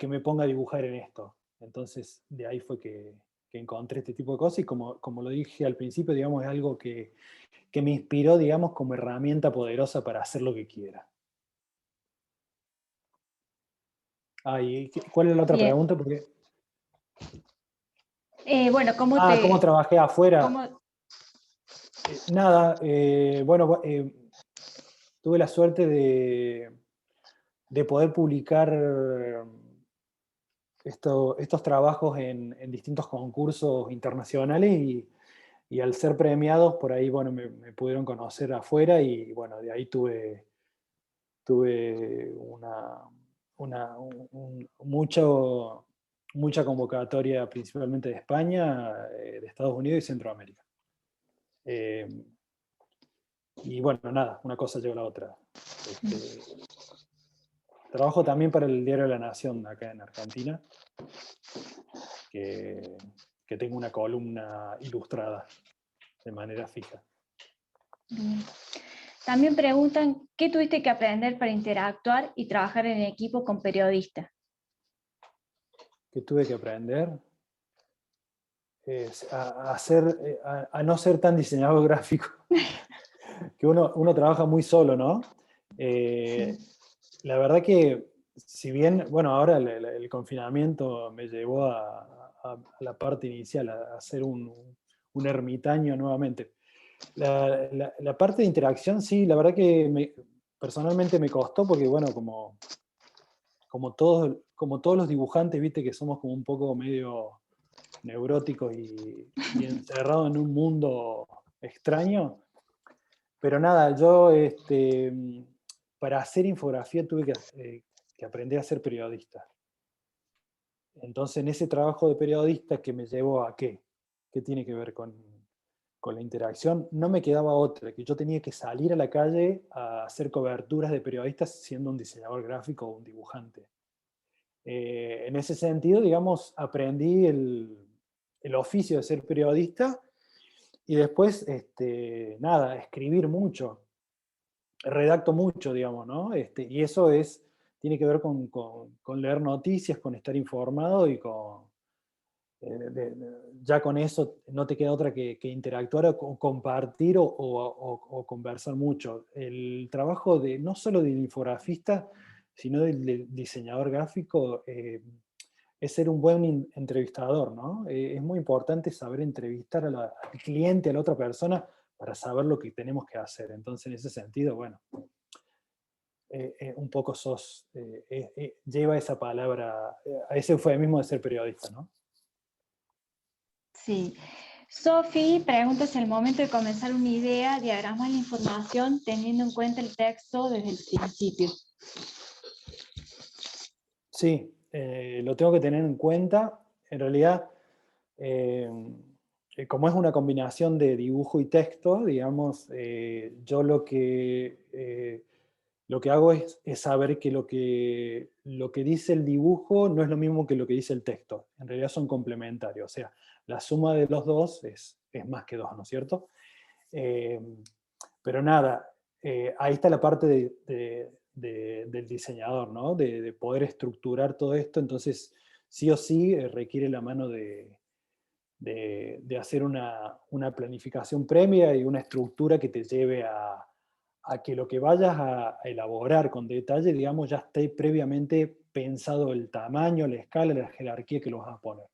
me ponga a dibujar en esto. Entonces, de ahí fue que encontré este tipo de cosas y como lo dije al principio, digamos, es algo que me inspiró, digamos, como herramienta poderosa para hacer lo que quiera. ¿Y cuál es la otra Bien. pregunta? Porque, Bueno, ¿cómo trabajé afuera? cómo- Nada, bueno, tuve la suerte de poder publicar estos trabajos en distintos concursos internacionales y al ser premiados, por ahí, bueno, me pudieron conocer afuera y, bueno, de ahí tuve mucha convocatoria, principalmente de España, de Estados Unidos y Centroamérica. Y bueno, nada, una cosa lleva a la otra. Trabajo también para el Diario de la Nación, acá en Argentina, que tengo una columna ilustrada de manera fija. Bien. También preguntan, ¿qué tuviste que aprender para interactuar y trabajar en equipo con periodistas? ¿Qué tuve que aprender? A no ser tan diseñador gráfico, que uno trabaja muy solo, ¿no? Sí. La verdad que, si bien, bueno, ahora el confinamiento me llevó a la parte inicial, a ser un ermitaño nuevamente. La parte de interacción, sí, la verdad que personalmente me costó, porque bueno, como todos los dibujantes, viste que somos como un poco medio neuróticos y encerrados en un mundo extraño. Pero nada, yo para hacer infografía tuve que aprender a ser periodista. Entonces, en ese trabajo de periodista que me llevó a ¿qué? ¿Qué tiene que ver con la interacción? No me quedaba otra, que yo tenía que salir a la calle a hacer coberturas de periodistas siendo un diseñador gráfico o un dibujante. En ese sentido, digamos, aprendí el oficio de ser periodista y después, nada, escribir mucho, redacto mucho, digamos, ¿no? Y eso tiene que ver con leer noticias, con estar informado y ya con eso no te queda otra que interactuar o compartir o conversar mucho. El trabajo no solo del infografista, sino del diseñador gráfico, es ser un buen entrevistador, ¿no? Es muy importante saber entrevistar al cliente, a la otra persona, para saber lo que tenemos que hacer. Entonces, en ese sentido, bueno, un poco lleva esa palabra, a ese eufemismo de ser periodista, ¿no? Sí. Sophie pregunta si al momento de comenzar una idea, diagramas la información teniendo en cuenta el texto desde el principio. Sí, lo tengo que tener en cuenta. En realidad, como es una combinación de dibujo y texto, digamos, yo lo que hago es saber que lo que dice el dibujo no es lo mismo que lo que dice el texto. En realidad son complementarios. O sea, la suma de los dos es más que dos, ¿no es cierto? Pero nada, ahí está la parte del diseñador, ¿no? De poder estructurar todo esto. Entonces, sí o sí, requiere la mano de hacer una planificación previa y una estructura que te lleve a que lo que vayas a elaborar con detalle, digamos, ya esté previamente pensado el tamaño, la escala, la jerarquía que lo vas a poner.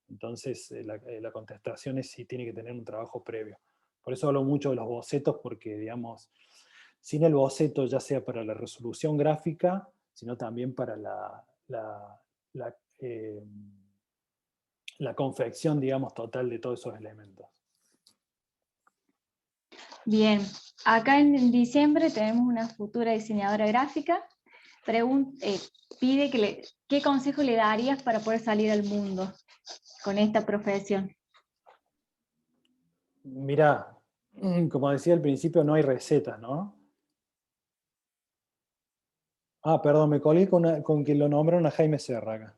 Entonces, la contestación es si tiene que tener un trabajo previo. Por eso hablo mucho de los bocetos, porque, digamos, sin el boceto, ya sea para la resolución gráfica, sino también para la confección, digamos, total de todos esos elementos. Bien, acá en diciembre tenemos una futura diseñadora gráfica. Pide ¿qué consejo le darías para poder salir al mundo con esta profesión? Mira, como decía al principio, no hay recetas, ¿no? Ah, perdón, me colgué con que lo nombraron a Jaime Serra acá.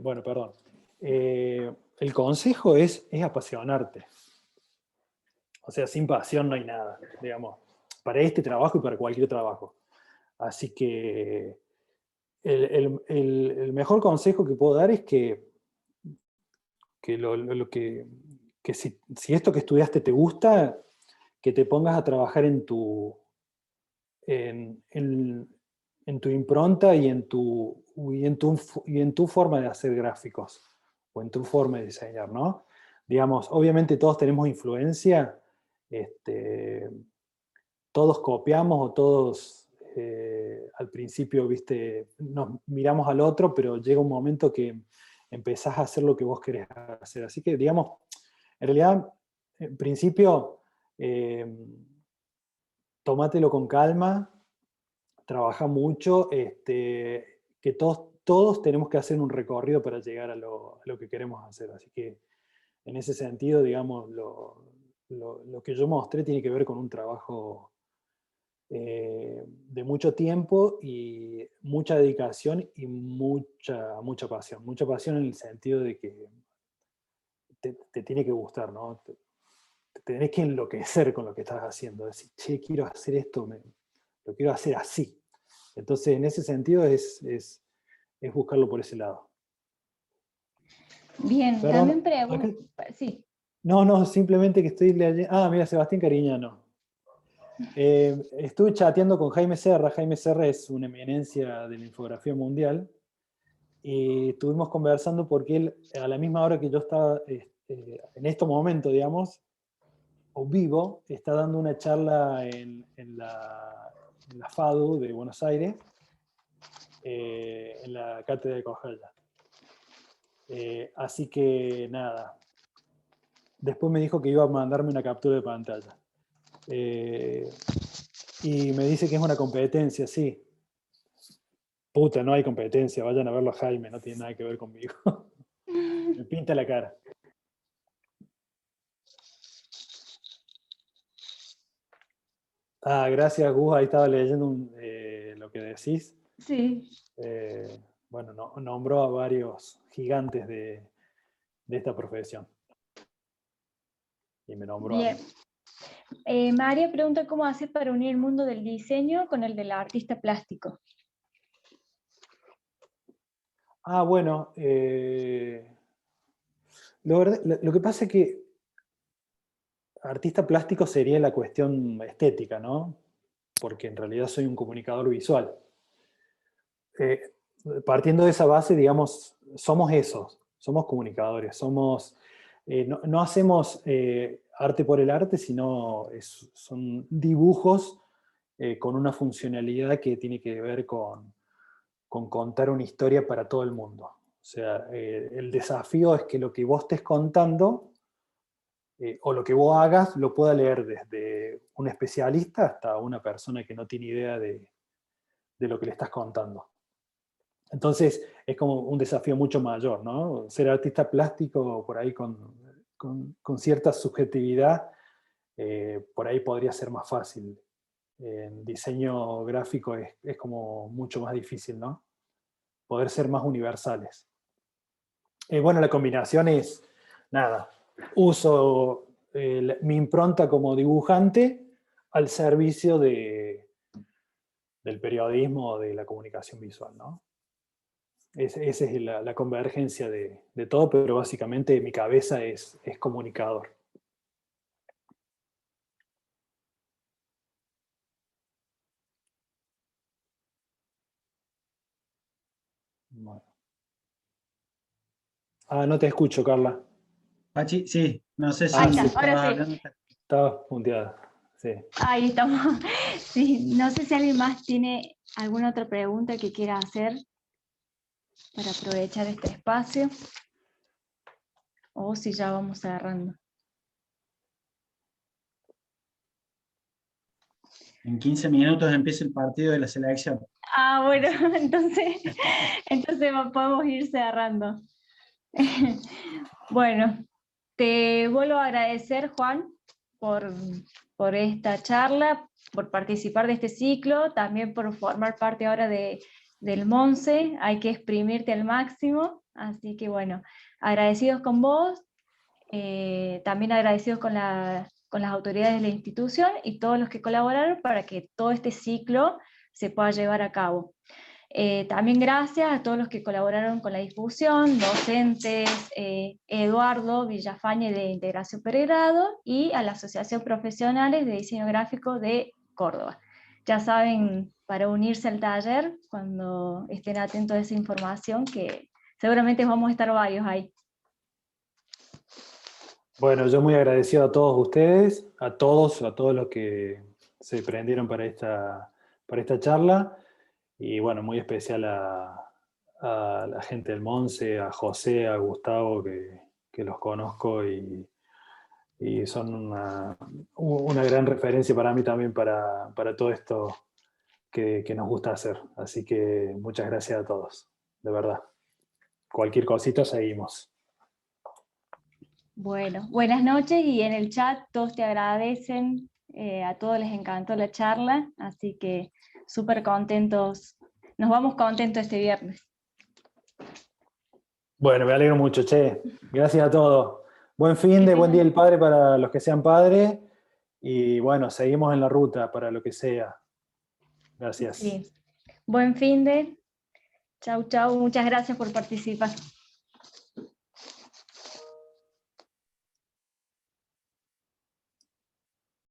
Bueno, perdón. El consejo es apasionarte. O sea, sin pasión no hay nada, digamos, para este trabajo y para cualquier trabajo. Así que el mejor consejo que puedo dar es que si esto que estudiaste te gusta, que te pongas a trabajar en tu impronta y en tu forma de hacer gráficos, o en tu forma de diseñar, ¿no? Digamos, obviamente todos tenemos influencia, todos copiamos o todos al principio, viste, nos miramos al otro, pero llega un momento que empezás a hacer lo que vos querés hacer. Así que, digamos, en realidad, en principio, tómatelo con calma, trabaja mucho, que todos tenemos que hacer un recorrido para llegar a lo que queremos hacer. Así que, en ese sentido, digamos, lo que yo mostré tiene que ver con un trabajo de mucho tiempo y mucha dedicación y mucha pasión. Mucha pasión en el sentido de que te tiene que gustar, ¿no? Te tenés que enloquecer con lo que estás haciendo. Decir, che, quiero hacer esto, lo quiero hacer así. Entonces, en ese sentido es buscarlo por ese lado. Bien, Perdón, también pregunto. Sí. No, simplemente que estoy leyendo. Ah, mira, Sebastián Cariñano. Estuve chateando con Jaime Serra. Jaime Serra es una eminencia de la infografía mundial. Y estuvimos conversando porque él, a la misma hora que yo estaba, en este momento, digamos, o vivo, está dando una charla en la FADU de Buenos Aires, en la cátedra de Cojalla. Así que nada. Después me dijo que iba a mandarme una captura de pantalla. Y me dice que es una competencia, sí. Puta, no hay competencia, vayan a verlo a Jaime, no tiene nada que ver conmigo. Me pinta la cara. Ah, gracias, Gus, ahí estaba leyendo lo que decís. Sí. Bueno, nombró a varios gigantes de esta profesión. Y me nombró a mí. Bien. María pregunta cómo hacer para unir el mundo del diseño con el del artista plástico. Ah, bueno, lo que pasa es que artista plástico sería la cuestión estética, ¿no? Porque en realidad soy un comunicador visual. Partiendo de esa base, digamos, somos esos, somos comunicadores, no hacemos arte por el arte, sino son dibujos con una funcionalidad que tiene que ver con contar una historia para todo el mundo. O sea, el desafío es que lo que vos estés contando o lo que vos hagas lo pueda leer desde un especialista hasta una persona que no tiene idea de lo que le estás contando. Entonces es como un desafío mucho mayor, ¿no? Ser artista plástico por ahí con cierta subjetividad, por ahí podría ser más fácil. En diseño gráfico es como mucho más difícil, ¿no? Poder ser más universales. Bueno, la combinación es, nada, uso mi impronta como dibujante al servicio del periodismo o de la comunicación visual, ¿no? Esa es la convergencia de todo, pero básicamente mi cabeza es comunicador. Bueno. Ah, no te escucho, Carla. Pachi, sí, no sé si Ahí está, estaba ahora sí. hablando. Estabas punteada. Sí. Ahí estamos. Sí, no sé si alguien más tiene alguna otra pregunta que quiera hacer para aprovechar este espacio, o si ya vamos cerrando. En 15 minutos empieza el partido de la selección. Ah, bueno, entonces podemos ir cerrando. Bueno, te vuelvo a agradecer, Juan, por esta charla, por participar de este ciclo, también por formar parte ahora del MONSE. Hay que exprimirte al máximo, así que bueno, agradecidos con vos, también agradecidos con las autoridades de la institución y todos los que colaboraron para que todo este ciclo se pueda llevar a cabo. También gracias a todos los que colaboraron con la difusión, docentes, Eduardo Villafañe de Integración Pregrado y a la Asociación Profesionales de Diseño Gráfico de Córdoba. Ya saben, para unirse al taller, cuando estén atentos a esa información, que seguramente vamos a estar varios ahí. Bueno, yo muy agradecido a todos ustedes, a todos los que se prendieron para esta charla, y bueno, muy especial a la gente del MONSE, a José, a Gustavo, que los conozco y son una gran referencia para mí también para todo esto que nos gusta hacer. Así que muchas gracias a todos, de verdad. Cualquier cosita seguimos. Bueno, buenas noches, y en el chat todos te agradecen, a todos les encantó la charla, así que súper contentos, nos vamos contentos este viernes. Bueno, me alegro mucho, che. Gracias a todos. Buen buen Día del Padre para los que sean padres, y bueno, seguimos en la ruta para lo que sea. Gracias. Sí. Buen fin de. Chau, chau, muchas gracias por participar.